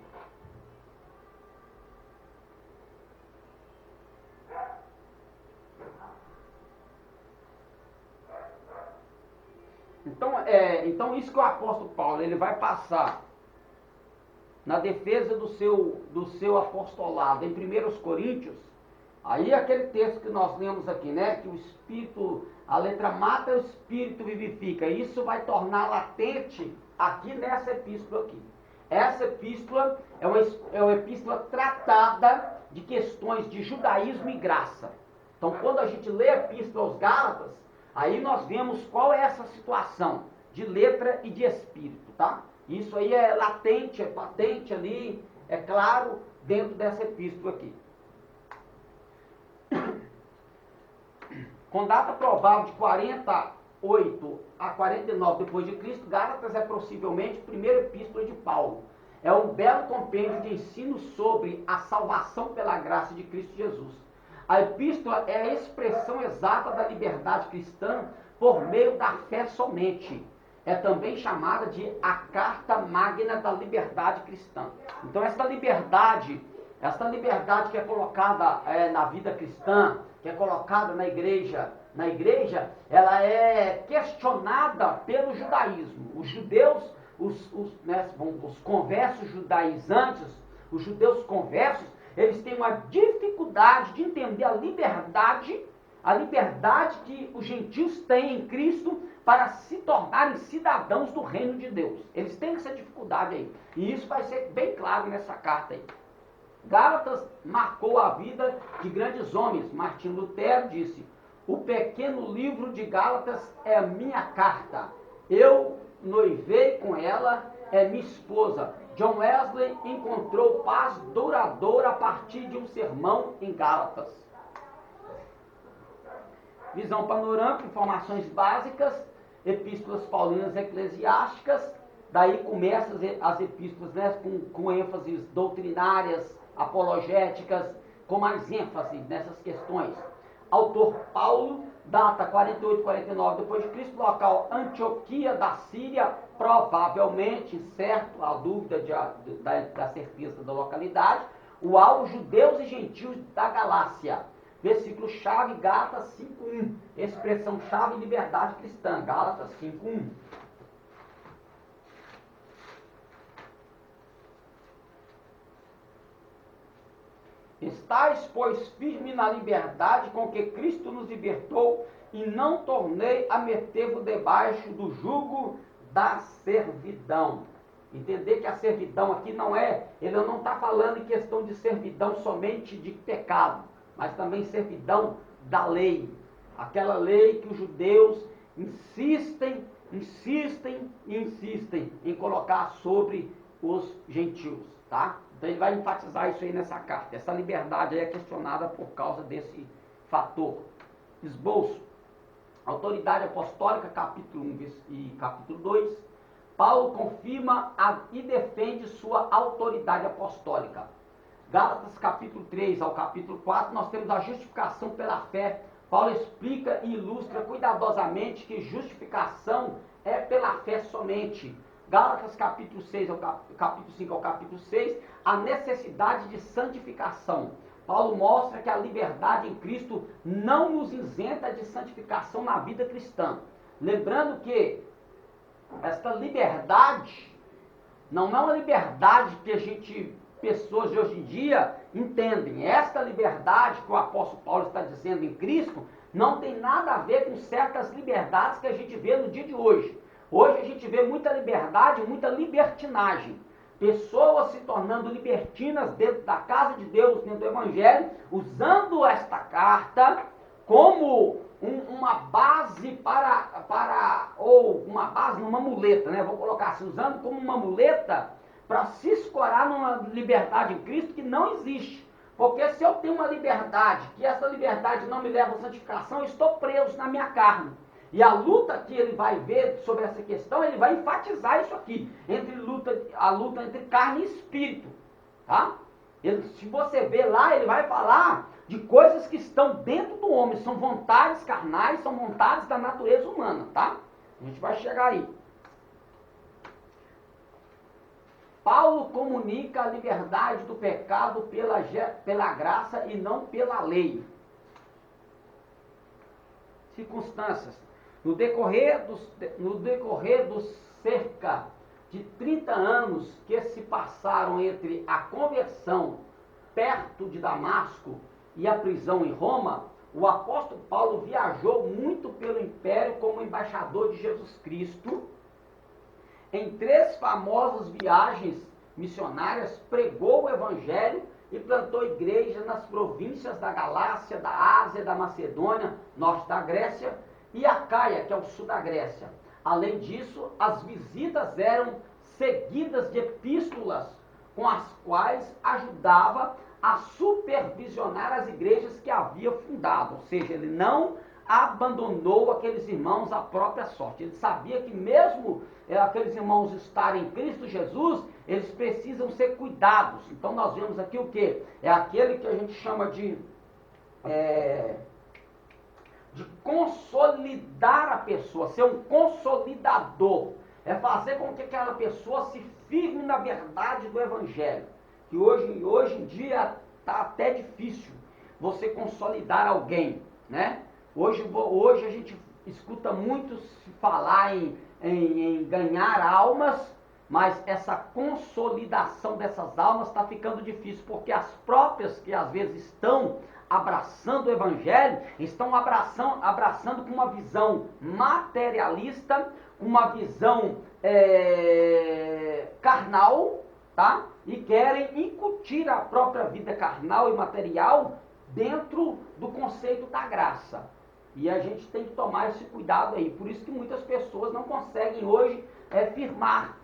Então isso que o apóstolo Paulo, ele vai passar na defesa do seu apostolado em 1 Coríntios. Aí aquele texto que nós lemos aqui, né? Que o Espírito, a letra mata, o Espírito vivifica. Isso vai tornar latente aqui nessa epístola aqui. Essa epístola é uma epístola tratada de questões de judaísmo e graça. Então quando a gente lê a epístola aos Gálatas, aí nós vemos qual é essa situação de letra e de espírito, tá? Isso aí é latente, é patente ali, é claro, dentro dessa epístola aqui. Com data provável de 48 a 49 depois de Cristo, Gálatas é possivelmente a primeira epístola de Paulo. É um belo compêndio de ensino sobre a salvação pela graça de Cristo Jesus. A epístola é a expressão exata da liberdade cristã por meio da fé somente. É também chamada de a carta magna da liberdade cristã. Então essa liberdade que é colocada na vida cristã, que é colocada na igreja, ela é questionada pelo judaísmo. Os judeus, os conversos judaizantes, os judeus conversos, eles têm uma dificuldade de entender a liberdade que os gentios têm em Cristo para se tornarem cidadãos do reino de Deus. Eles têm essa dificuldade aí. E isso vai ser bem claro nessa carta aí. Gálatas marcou a vida de grandes homens. Martim Lutero disse: o pequeno livro de Gálatas é a minha carta. Eu noivei com ela, é minha esposa. John Wesley encontrou paz duradoura a partir de um sermão em Gálatas. Visão panorâmica, informações básicas, epístolas paulinas eclesiásticas. Daí começam as epístolas, né, com ênfases doutrinárias, apologéticas, com mais ênfase nessas questões. Autor Paulo, data 48, 49 depois de Cristo, local Antioquia da Síria, provavelmente, certo, a dúvida da certeza da localidade. O alvo, judeus e gentios da Galácia. Versículo-chave, Gálatas 5.1. Expressão-chave, liberdade cristã. Gálatas 5.1. Estais, pois, firme na liberdade com que Cristo nos libertou, e não tornei a meter-vos debaixo do jugo da servidão. Entender que a servidão aqui não é, ele não está falando em questão de servidão somente de pecado, mas também servidão da lei. Aquela lei que os judeus insistem em colocar sobre os gentios, tá? Então ele vai enfatizar isso aí nessa carta. Essa liberdade aí é questionada por causa desse fator. Esboço. Autoridade apostólica, capítulo 1 e capítulo 2. Paulo confirma e defende sua autoridade apostólica. Gálatas capítulo 3 ao capítulo 4, nós temos a justificação pela fé. Paulo explica e ilustra cuidadosamente que justificação é pela fé somente. Gálatas capítulo 6 ao capítulo 5 ao capítulo 6, a necessidade de santificação. Paulo mostra que a liberdade em Cristo não nos isenta de santificação na vida cristã. Lembrando que esta liberdade não é uma liberdade que pessoas de hoje em dia entendem. Esta liberdade que o apóstolo Paulo está dizendo em Cristo não tem nada a ver com certas liberdades que a gente vê no dia de hoje. Hoje a gente vê muita liberdade, muita libertinagem. Pessoas se tornando libertinas dentro da casa de Deus, dentro do Evangelho, usando esta carta como uma base ou uma base numa muleta, né? Vou colocar assim, usando como uma muleta para se escorar numa liberdade em Cristo que não existe. Porque se eu tenho uma liberdade, que essa liberdade não me leva à santificação, eu estou preso na minha carne. E a luta que ele vai ver sobre essa questão, ele vai enfatizar isso aqui, a luta entre carne e espírito, tá? Se você ver lá, ele vai falar de coisas que estão dentro do homem, são vontades carnais, são vontades da natureza humana, tá? A gente vai chegar aí. Paulo comunica a liberdade do pecado pela graça e não pela lei. Circunstâncias. No decorrer dos cerca de 30 anos que se passaram entre a conversão perto de Damasco e a prisão em Roma, o apóstolo Paulo viajou muito pelo império como embaixador de Jesus Cristo. Em 3 famosas viagens missionárias, pregou o evangelho e plantou igreja nas províncias da Galácia, da Ásia, da Macedônia, norte da Grécia, e Acaia, que é o sul da Grécia. Além disso, as visitas eram seguidas de epístolas com as quais ajudava a supervisionar as igrejas que havia fundado. Ou seja, ele não abandonou aqueles irmãos à própria sorte. Ele sabia que mesmo aqueles irmãos estarem em Cristo Jesus, eles precisam ser cuidados. Então nós vemos aqui o quê? É aquele que a gente chama de consolidar a pessoa, ser um consolidador. É fazer com que aquela pessoa se firme na verdade do Evangelho. Que hoje em dia está até difícil você consolidar alguém, né? Hoje a gente escuta muito se falar em ganhar almas, mas essa consolidação dessas almas está ficando difícil, porque as próprias que às vezes estão abraçando o Evangelho, estão abraçando com uma visão materialista, uma visão carnal, tá? E querem incutir a própria vida carnal e material dentro do conceito da graça. E a gente tem que tomar esse cuidado aí. Por isso que muitas pessoas não conseguem hoje firmar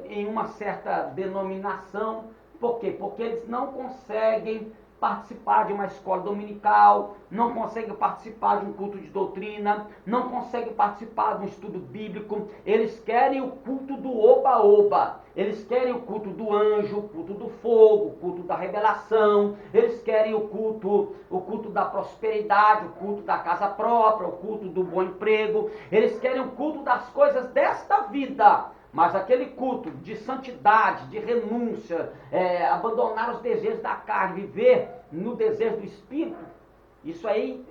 em uma certa denominação. Por quê? Porque eles não conseguem participar de uma escola dominical, não conseguem participar de um culto de doutrina, não conseguem participar de um estudo bíblico. Eles querem o culto do oba-oba, eles querem o culto do anjo, o culto do fogo, o culto da revelação, eles querem o culto da prosperidade, o culto da casa própria, o culto do bom emprego. Eles querem o culto das coisas desta vida. Mas aquele culto de santidade, de renúncia, abandonar os desejos da carne, viver no desejo do Espírito, isso aí,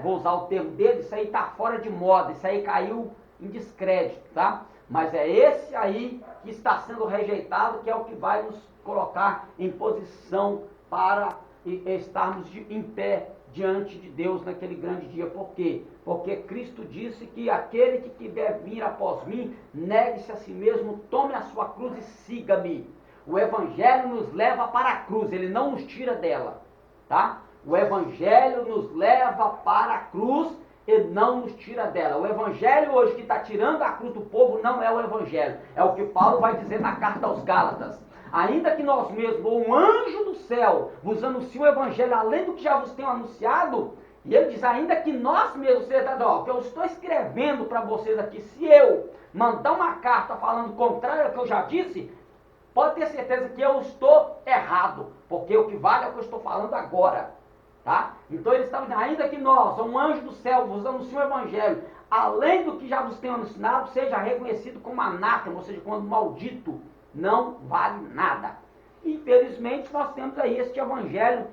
vou usar o termo dele, isso aí está fora de moda, isso aí caiu em descrédito, tá? Mas é esse aí que está sendo rejeitado, que é o que vai nos colocar em posição para estarmos em pé diante de Deus naquele grande dia. Por quê? Porque Cristo disse que aquele que quiser vir após mim, negue-se a si mesmo, tome a sua cruz e siga-me. O Evangelho nos leva para a cruz, ele não nos tira dela, tá? O Evangelho nos leva para a cruz e não nos tira dela. O Evangelho hoje que está tirando a cruz do povo não é o Evangelho. É o que Paulo vai dizer na carta aos Gálatas. Ainda que nós mesmos, ou um anjo do céu, vos anuncie o Evangelho além do que já vos tenho anunciado, e ele diz, ainda que nós mesmos, que eu estou escrevendo para vocês aqui, se eu mandar uma carta falando contrário ao que eu já disse, pode ter certeza que eu estou errado, porque o que vale é o que eu estou falando agora. Tá? Então eles estavam dizendo, ainda que nós, um anjo do céu, vos anuncie o Evangelho, além do que já vos tenho ensinado, seja reconhecido como anátema, ou seja, como maldito, não vale nada. Infelizmente nós temos aí este Evangelho,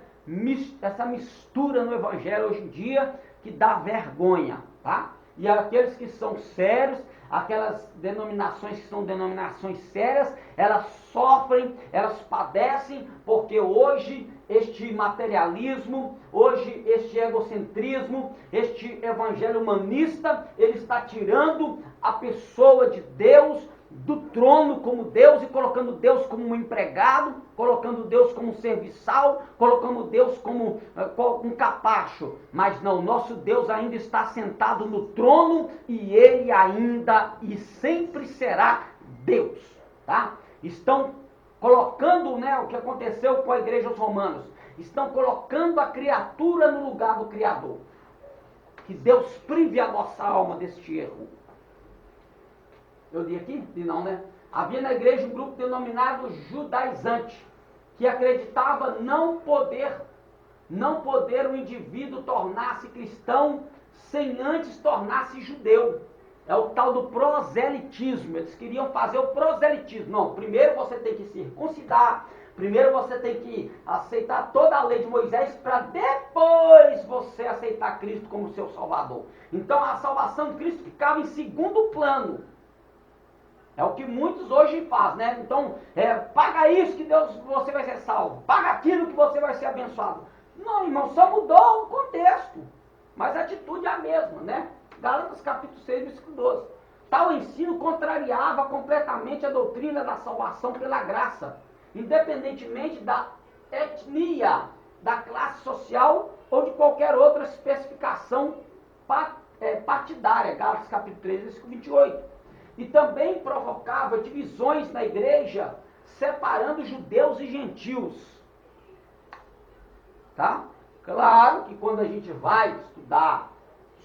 essa mistura no Evangelho hoje em dia, que dá vergonha, tá? E aqueles que são sérios, aquelas denominações que são denominações sérias, elas sofrem, elas padecem, porque hoje este materialismo, hoje este egocentrismo, este evangelho humanista, ele está tirando a pessoa de Deus do trono como Deus e colocando Deus como um empregado, colocando Deus como um serviçal, colocando Deus como um capacho. Mas não, nosso Deus ainda está sentado no trono e ele ainda e sempre será Deus, tá? Estão colocando, né, o que aconteceu com a igreja dos romanos, estão colocando a criatura no lugar do Criador. Que Deus prive a nossa alma deste erro. Eu li aqui? Não, né? Havia na igreja um grupo denominado judaizante, que acreditava não poder o indivíduo tornar-se cristão sem antes tornar-se judeu. É o tal do proselitismo. Eles queriam fazer o proselitismo. Não, primeiro você tem que circuncidar, primeiro você tem que aceitar toda a lei de Moisés para depois você aceitar Cristo como seu Salvador. Então a salvação de Cristo ficava em segundo plano. É o que muitos hoje fazem, né? Então, paga isso que você vai ser salvo. Paga aquilo que você vai ser abençoado. Não, irmão, só mudou o contexto. Mas a atitude é a mesma, né? Gálatas capítulo 6, versículo 12. Tal ensino contrariava completamente a doutrina da salvação pela graça, independentemente da etnia, da classe social ou de qualquer outra especificação partidária. Gálatas capítulo 3, versículo 28. E também provocava divisões na igreja, separando judeus e gentios. Tá? Claro que quando a gente vai estudar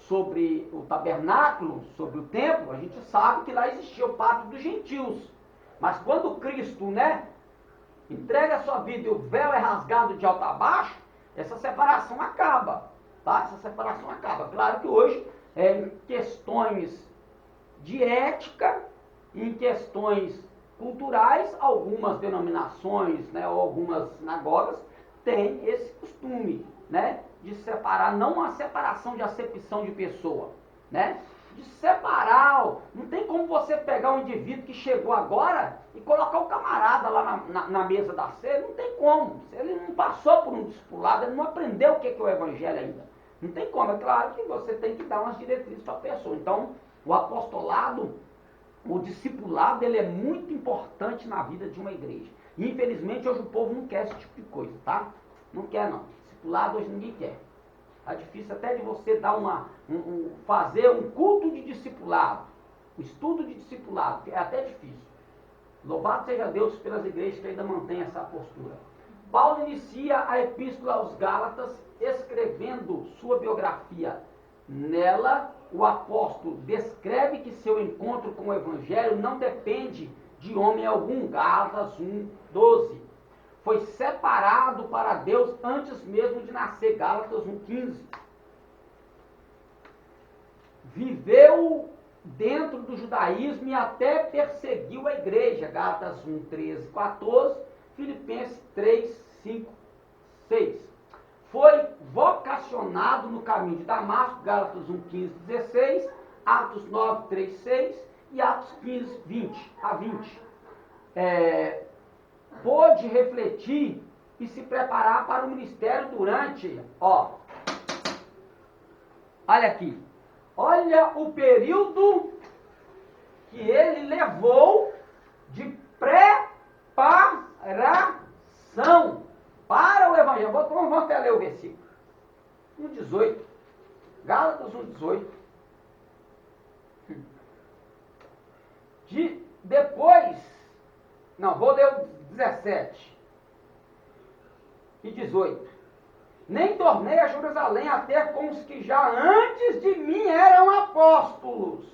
sobre o tabernáculo, sobre o templo, a gente sabe que lá existia o pátrio dos gentios. Mas quando Cristo, né, entrega a sua vida e o véu é rasgado de alto a baixo, essa separação acaba. Tá? Essa separação acaba. Claro que hoje, em questões de ética, em questões culturais, algumas denominações, né, ou algumas sinagogas têm esse costume, né, de separar, não uma separação de acepção de pessoa, né, de separar. Não tem como você pegar um indivíduo que chegou agora e colocar o camarada lá na mesa da ceia, não tem como. Ele não passou por um discipulado, ele não aprendeu o que é o evangelho ainda. Não tem como. É claro que você tem que dar umas diretrizes para a pessoa. Então, o apostolado, o discipulado, ele é muito importante na vida de uma igreja. E infelizmente hoje o povo não quer esse tipo de coisa, tá? Não quer não. Discipulado hoje ninguém quer. Tá difícil até de você dar fazer um culto de discipulado, um estudo de discipulado, é até difícil. Louvado seja Deus pelas igrejas que ainda mantêm essa postura. Paulo inicia a epístola aos Gálatas escrevendo sua biografia. Nela, o apóstolo descreve que seu encontro com o Evangelho não depende de homem algum. Gálatas 1, 12. Foi separado para Deus antes mesmo de nascer. Gálatas 1, 15. Viveu dentro do judaísmo e até perseguiu a igreja. Gálatas 1, 13, 14. Filipenses 3, 5, 6. Foi vocacionado no caminho de Damasco, Gálatas 1, 15, 16, Atos 9, 3, 6 e Atos 15, 20 a 20. Pôde refletir e se preparar para o ministério durante, olha aqui, olha o período que ele levou de preparação para o Evangelho. Vamos até ler o versículo. 1,18. Gálatas 1,18. Vou ler o 17 e 18. Nem tornei a Jerusalém até com os que já antes de mim eram apóstolos,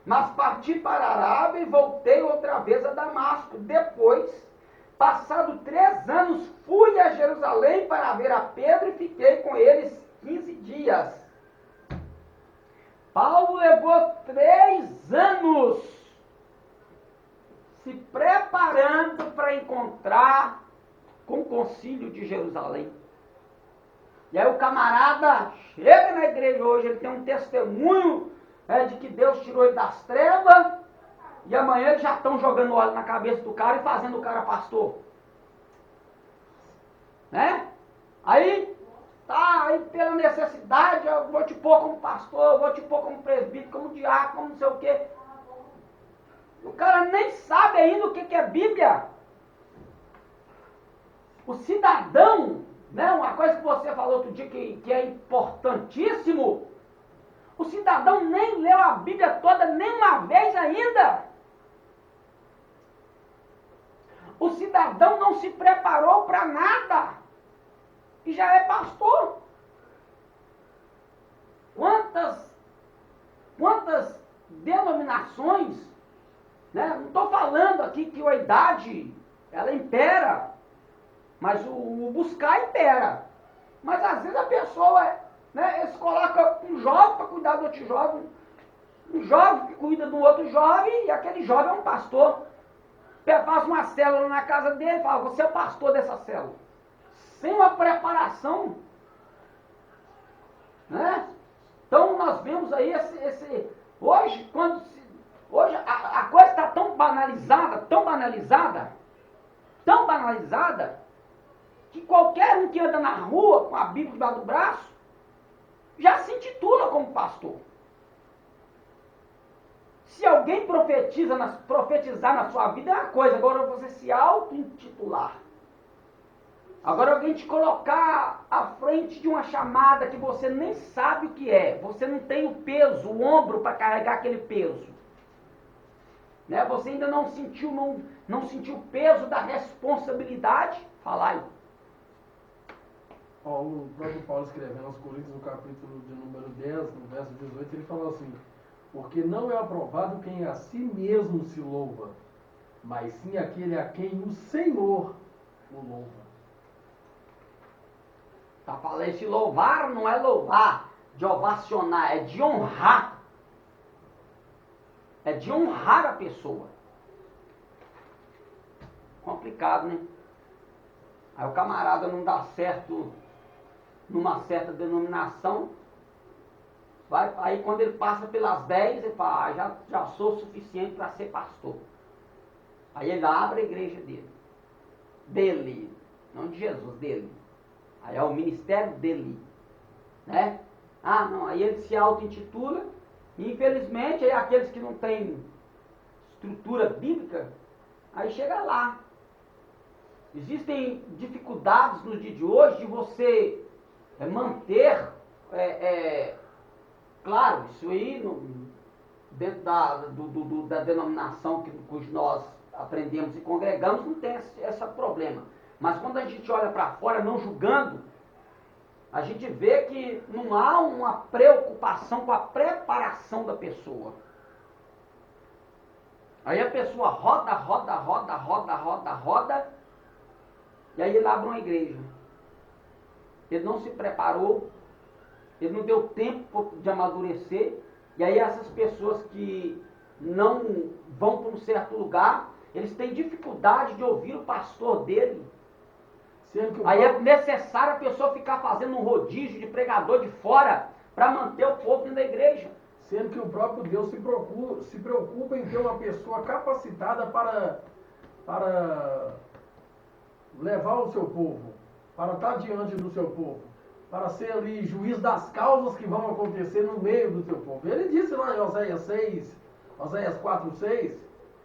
mas parti para a Arábia e voltei outra vez a Damasco. Depois, passado 3 anos, fui a Jerusalém para ver a Pedro e fiquei com eles 15 dias. Paulo levou 3 anos se preparando para encontrar com o concílio de Jerusalém. E aí o camarada chega na igreja hoje, ele tem um testemunho de que Deus tirou ele das trevas, e amanhã eles já estão jogando óleo na cabeça do cara e fazendo o cara pastor. Né? Aí pela necessidade, eu vou te pôr como pastor, eu vou te pôr como presbítero, como diácono, como não sei o quê. O cara nem sabe ainda o que é Bíblia. O cidadão, né, uma coisa que você falou outro dia que é importantíssimo, o cidadão nem leu a Bíblia toda nem uma vez ainda. O cidadão não se preparou para nada e já é pastor. Quantas denominações, né? Não estou falando aqui que a idade, ela impera, mas o buscar impera. Mas às vezes a pessoa, né, eles colocam um jovem para cuidar do outro jovem, um jovem que cuida do outro jovem, e aquele jovem é um pastor. Faz uma célula na casa dele e fala, você é o pastor dessa célula. Sem uma preparação. Né? Então nós vemos aí hoje, hoje a coisa está tão banalizada, que qualquer um que anda na rua com a Bíblia debaixo do braço já se intitula como pastor. Se alguém profetizar na sua vida é uma coisa, agora você se auto-intitular. Agora alguém te colocar à frente de uma chamada que você nem sabe o que é, você não tem o peso, o ombro para carregar aquele peso. Né? Você ainda não sentiu o peso da responsabilidade, fala aí. O próprio Paulo escrevendo aos Coríntios, no capítulo de número 10, no verso 18, ele falou assim, porque não é aprovado quem a si mesmo se louva, mas sim aquele a quem o Senhor o louva. Tá falando, esse louvar não é louvar, de ovacionar, é de honrar. É de honrar a pessoa. Complicado, né? Aí o camarada não dá certo numa certa denominação, aí quando ele passa pelas 10, ele fala, já sou suficiente para ser pastor. Aí ele abre a igreja dele, não de Jesus, dele. Aí é o ministério dele, né? Aí ele se auto-intitula, e infelizmente aí aqueles que não têm estrutura bíblica, aí chega lá. Existem dificuldades no dia de hoje de você manter, claro, isso aí dentro da denominação cujo nós aprendemos e congregamos, não tem esse problema. Mas quando a gente olha para fora, não julgando, a gente vê que não há uma preocupação com a preparação da pessoa. Aí a pessoa roda, e aí ele abre uma igreja. Ele não se preparou, ele não deu tempo de amadurecer, e aí essas pessoas que não vão para um certo lugar, eles têm dificuldade de ouvir o pastor dele. Aí é necessário a pessoa ficar fazendo um rodízio de pregador de fora para manter o povo dentro da igreja. Sendo que o próprio Deus se preocupa em ter uma pessoa capacitada para levar o seu povo, para estar diante do seu povo, para ser ali juiz das causas que vão acontecer no meio do teu povo. Ele disse lá em Oséias 6, Oséias 4, 6,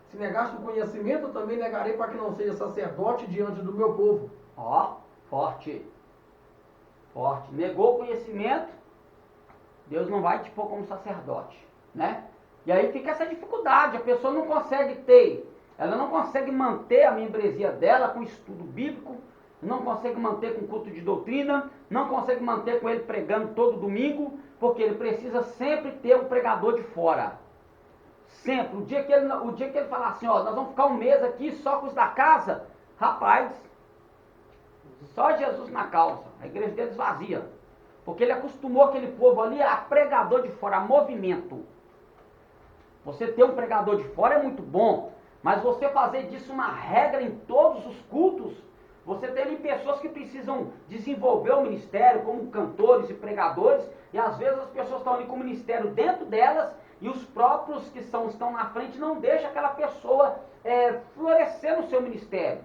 se negaste o conhecimento, também negarei para que não seja sacerdote diante do meu povo. Ó, forte. Forte. Negou o conhecimento, Deus não vai te pôr como sacerdote, né? E aí fica essa dificuldade, a pessoa não consegue ter, ela não consegue manter a membresia dela com estudo bíblico, não consegue manter com culto de doutrina, não consegue manter com ele pregando todo domingo, porque ele precisa sempre ter um pregador de fora. Sempre. O dia que ele falar assim, ó, nós vamos ficar um mês aqui só com os da casa, rapaz, só Jesus na causa, a igreja dele esvazia. Porque ele acostumou aquele povo ali a pregador de fora, a movimento. Você ter um pregador de fora é muito bom, mas você fazer disso uma regra em todos os cultos, você tem pessoas que precisam desenvolver o ministério, como cantores e pregadores, e às vezes as pessoas estão ali com o ministério dentro delas, e os próprios que estão na frente não deixam aquela pessoa florescer no seu ministério.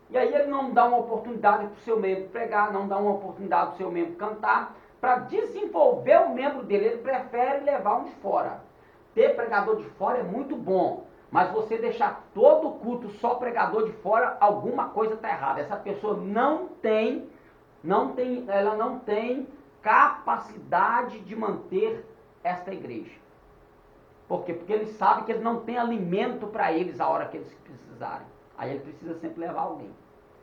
E aí ele não dá uma oportunidade para o seu membro pregar, não dá uma oportunidade para o seu membro cantar, para desenvolver o membro dele, ele prefere levar um de fora. Ter pregador de fora é muito bom, mas você deixar todo o culto só pregador de fora, alguma coisa está errada. Essa pessoa ela não tem capacidade de manter esta igreja. Por quê? Porque ele sabe que ele não tem alimento para eles a hora que eles precisarem. Aí ele precisa sempre levar alguém.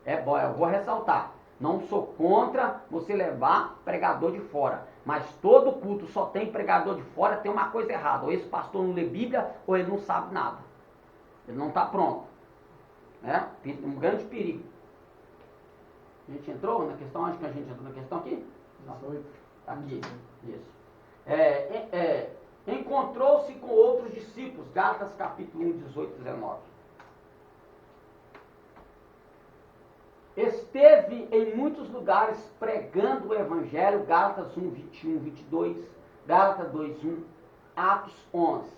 É bom, eu vou ressaltar. Não sou contra você levar pregador de fora. Mas todo culto só tem pregador de fora, tem uma coisa errada. Ou esse pastor não lê Bíblia, ou ele não sabe nada. Ele não está pronto. É um grande perigo. A gente entrou na questão, acho que a gente entrou na questão aqui? 18. Aqui, isso. Encontrou-se com outros discípulos, Gálatas capítulo 1, 18, 19. Esteve em muitos lugares pregando o Evangelho, Gálatas 1, 21, 22, Gálatas 2, 1, Atos 11.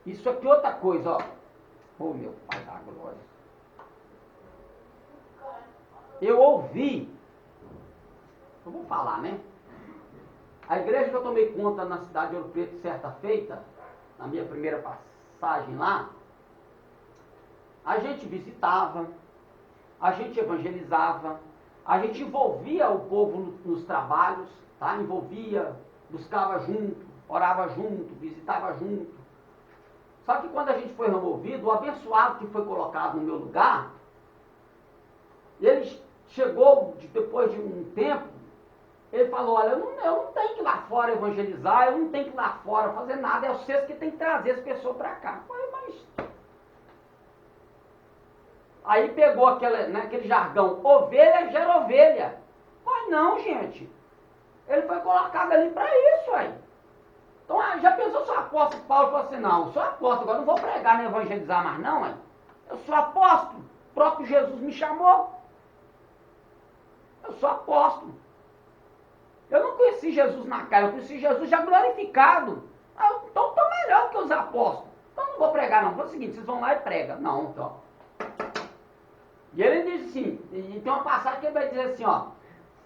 Isso aqui é outra coisa, ó. Oh, meu Pai da glória. Eu ouvi, eu vou falar, né? A igreja que eu tomei conta na cidade de Ouro Preto, certa feita, na minha primeira passagem lá, a gente visitava, a gente evangelizava, a gente envolvia o povo nos trabalhos, tá? Envolvia, buscava junto, orava junto, visitava junto. Só que quando a gente foi removido, o abençoado que foi colocado no meu lugar, ele chegou, depois de um tempo, ele falou, olha, eu não tenho que ir lá fora evangelizar, eu não tenho que ir lá fora fazer nada, é vocês que tem que trazer as pessoas para cá. Mas... Aí pegou aquele jargão, ovelha gera ovelha. Mas não, gente. Ele foi colocado ali para isso, aí. Então, já pensou se o apóstolo Paulo falou assim, não, eu sou apóstolo, agora não vou pregar nem evangelizar mais não, aí. Eu sou apóstolo, o próprio Jesus me chamou. Eu sou apóstolo. Eu não conheci Jesus na carne, eu conheci Jesus já glorificado. Então estou melhor que os apóstolos. Então não vou pregar não. Foi o seguinte, vocês vão lá e pregam. Não, então. E ele diz assim, e tem uma passagem que ele vai dizer assim, ó.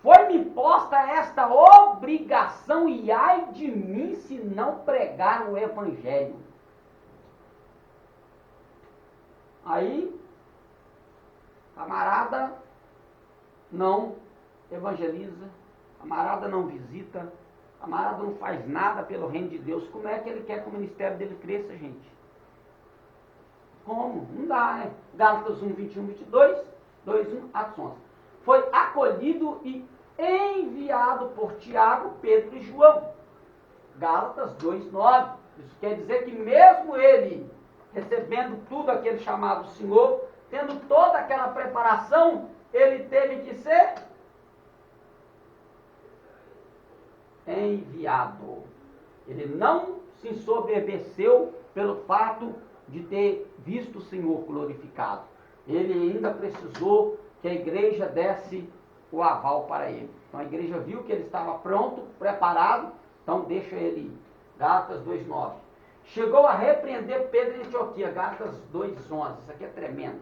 Foi-me posta esta obrigação e ai de mim se não pregar o evangelho. Aí, camarada não evangeliza, camarada não visita, camarada não faz nada pelo reino de Deus. Como é que ele quer que o ministério dele cresça, gente? Como? Não dá, né? Gálatas 1, 21, 22, 2, 1, Atos 11. Foi acolhido e enviado por Tiago, Pedro e João. Gálatas 2, 9. Isso quer dizer que mesmo ele recebendo tudo aquele chamado Senhor, tendo toda aquela preparação, ele teve que ser enviado. Ele não se ensoberbeceu pelo fato de ter visto o Senhor glorificado. Ele ainda precisou que a igreja desse o aval para ele. Então a igreja viu que ele estava pronto, preparado, então deixa ele ir. Gálatas 2,9. Chegou a repreender Pedro em Antioquia, Gálatas 2,11. Isso aqui é tremendo.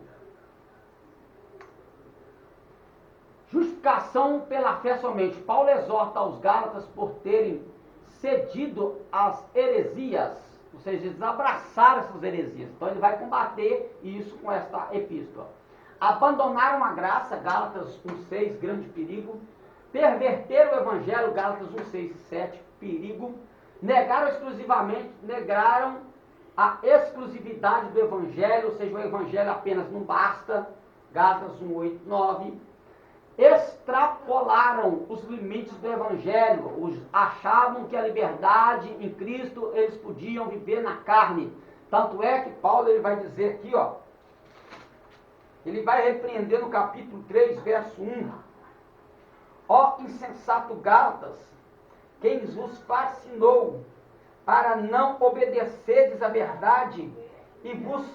Justificação pela fé somente. Paulo exorta aos Gálatas por terem cedido às heresias, ou seja, eles abraçaram essas heresias. Então ele vai combater isso com esta epístola. Abandonaram a graça, Gálatas 1,6, grande perigo. Perverteram o evangelho, Gálatas 1,6 e 7, perigo. Negaram a exclusividade do evangelho, ou seja, o evangelho apenas não basta, Gálatas 1,8, 9. Extrapolaram os limites do evangelho, achavam que a liberdade em Cristo eles podiam viver na carne. Tanto é que Paulo ele vai dizer aqui, ó, ele vai repreender no capítulo 3, verso 1. Ó insensato Gálatas, quem vos fascinou para não obedecerdes à verdade e vos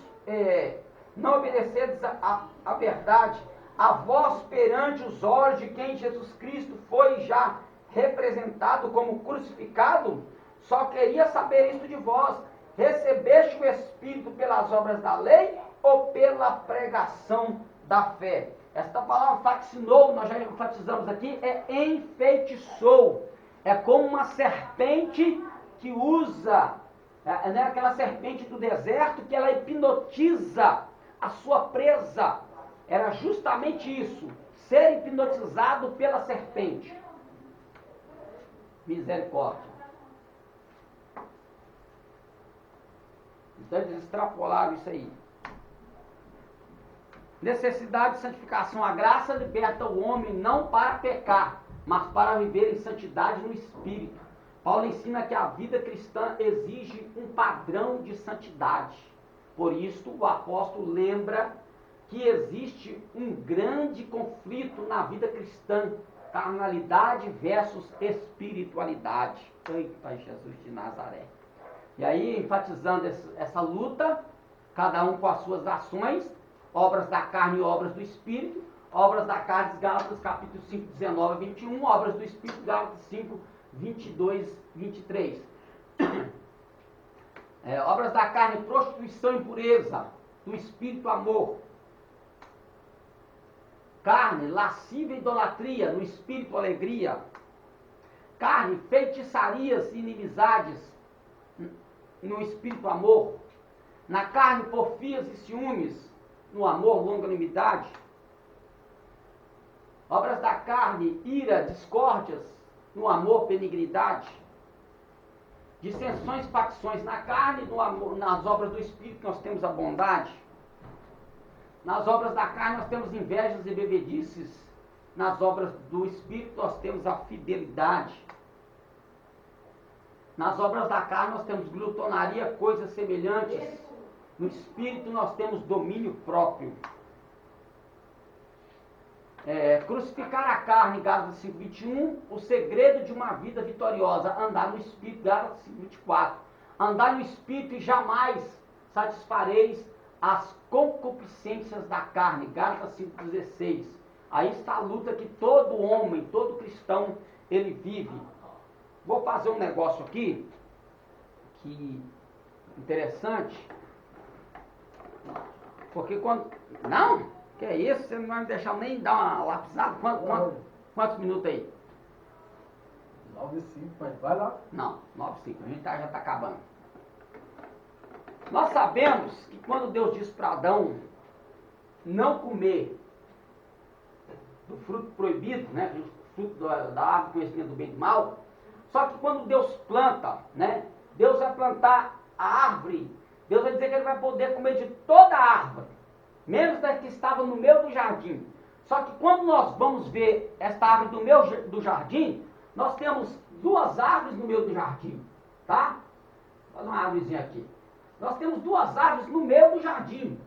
não obedecerdes à verdade, a vós perante os olhos de quem Jesus Cristo foi já representado como crucificado, só queria saber isso de vós: recebeste o Espírito pelas obras da lei ou pela pregação da fé? Esta palavra fascinou, nós já enfatizamos aqui, é enfeitiçou. É como uma serpente que usa, aquela serpente do deserto, que ela hipnotiza a sua presa. Era justamente isso, ser hipnotizado pela serpente. Misericórdia. Então eles extrapolaram isso aí. Necessidade de santificação. A graça liberta o homem não para pecar, mas para viver em santidade no Espírito. Paulo ensina que a vida cristã exige um padrão de santidade. Por isso, o apóstolo lembra que existe um grande conflito na vida cristã: carnalidade versus espiritualidade. Eita, Jesus de Nazaré. E aí, enfatizando essa luta, cada um com as suas ações, obras da carne e obras do Espírito. Obras da carne, Gálatas capítulo 5, 19 a 21, obras do Espírito, Gálatas 5, 22, 23. Obras da carne, prostituição e impureza, do Espírito, amor. Carne, lascívia e idolatria, no Espírito, alegria. Carne, feitiçarias e inimizades, no Espírito, amor. Na carne, porfias e ciúmes, no amor, longanimidade. Obras da carne, ira, discórdias, no amor, benignidade. Dissensões, facções na carne, no amor, nas obras do Espírito nós temos a bondade. Nas obras da carne nós temos invejas e bebedices. Nas obras do Espírito nós temos a fidelidade. Nas obras da carne nós temos glutonaria, coisas semelhantes. No Espírito nós temos domínio próprio. Crucificar a carne, Gálatas 5, 21, o segredo de uma vida vitoriosa, andar no Espírito, Gálatas 5, 24. Andar no Espírito e jamais satisfareis as concupiscências da carne, Gálatas 5, 16. Aí está a luta que todo homem, todo cristão, ele vive. Vou fazer um negócio aqui, que interessante, porque quando... Não? Que é isso? Você não vai me deixar nem dar uma lapisada? Quantos minutos aí? 9 e 5, mas vai lá. Não, 9 e 5. A gente já está acabando. Nós sabemos que quando Deus diz para Adão não comer do fruto proibido, né, do fruto da árvore do conhecimento do bem e do mal, só que quando Deus planta, né, Deus vai plantar a árvore, Deus vai dizer que ele vai poder comer de toda a árvore, menos da que estava no meio do jardim. Só que quando nós vamos ver esta árvore do jardim, nós temos duas árvores no meio do jardim, tá? Olha uma árvorezinha aqui. Nós temos duas árvores no meio do jardim.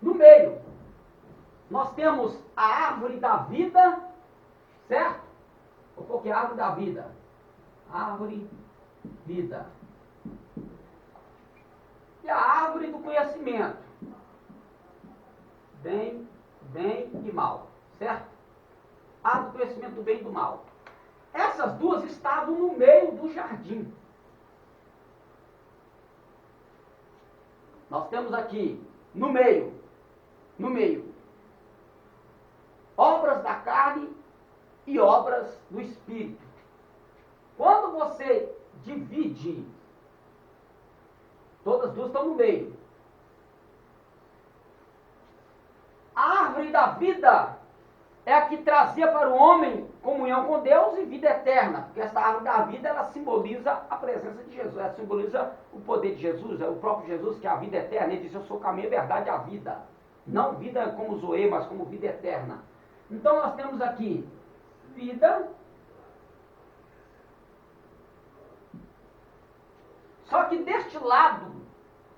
No meio, nós temos a árvore da vida, certo? Ou qual que é a árvore da vida? Árvore, vida. E a árvore do conhecimento. Bem e mal, certo? A árvore do conhecimento do bem e do mal. Essas duas estavam no meio do jardim. Nós temos aqui, no meio, e obras do Espírito. Quando você divide, todas as duas estão no meio. A árvore da vida é a que trazia para o homem comunhão com Deus e vida eterna. Porque essa árvore da vida, ela simboliza a presença de Jesus. Ela simboliza o poder de Jesus, é o próprio Jesus que é a vida eterna. Ele diz, eu sou o caminho, a verdade e a vida. Não vida como Zoe, mas como vida eterna. Então nós temos aqui vida. Só que deste lado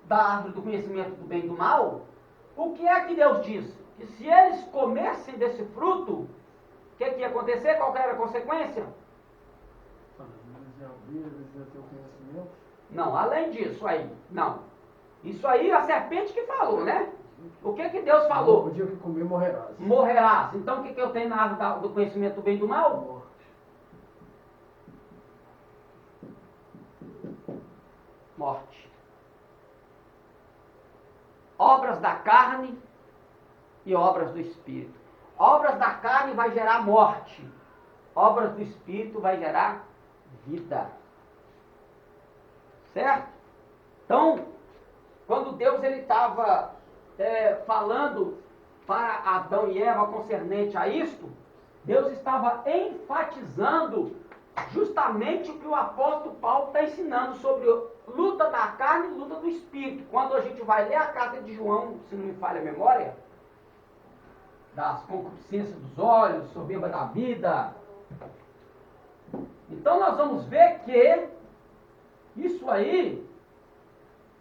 da árvore do conhecimento do bem e do mal, o que é que Deus diz? Que se eles comessem desse fruto, o que ia acontecer? Qual que era a consequência? Eles iam ter o conhecimento. Não, além disso aí, não. Isso aí a serpente que falou, né? O que Deus falou? O dia que comer, morrerás. Morrerás. Então o que eu tenho na árvore do conhecimento do bem e do mal? Morte. Morte. Obras da carne e obras do Espírito. Obras da carne vai gerar morte. Obras do Espírito vai gerar vida. Certo? Então, quando Deus ele estava falando para Adão e Eva concernente a isto, Deus estava enfatizando justamente o que o apóstolo Paulo está ensinando sobre luta da carne e luta do Espírito. Quando a gente vai ler a carta de João, se não me falha a memória, das concupiscências dos olhos, soberba da vida. Então nós vamos ver que isso aí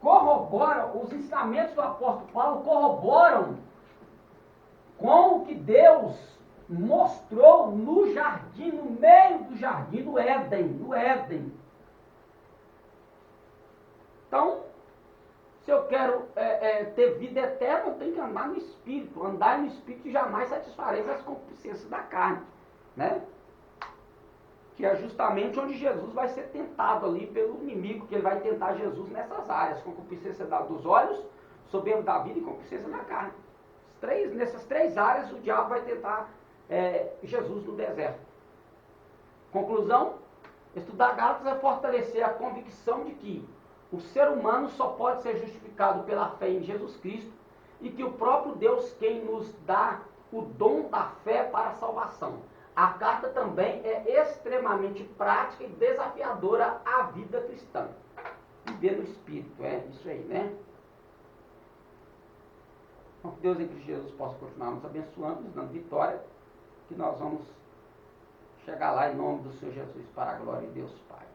corrobora, os ensinamentos do apóstolo Paulo corroboram com o que Deus mostrou no jardim, no meio do jardim do Éden. Então, se eu quero ter vida eterna, eu tenho que andar no Espírito. Andar no Espírito jamais satisfarei as concupiscências da carne, né? Que é justamente onde Jesus vai ser tentado ali pelo inimigo, que ele vai tentar Jesus nessas áreas, concupiscência dos olhos, soberba da vida e concupiscência da carne. Nessas três áreas o diabo vai tentar Jesus no deserto. Conclusão, estudar Gálatas é fortalecer a convicção de que o ser humano só pode ser justificado pela fé em Jesus Cristo e que o próprio Deus quem nos dá o dom da fé para a salvação. A carta também é extremamente prática e desafiadora à vida cristã. Viver no Espírito, é isso aí, né? Então, que Deus em Cristo Jesus possa continuar nos abençoando, nos dando vitória, que nós vamos chegar lá em nome do Senhor Jesus, para a glória de Deus Pai.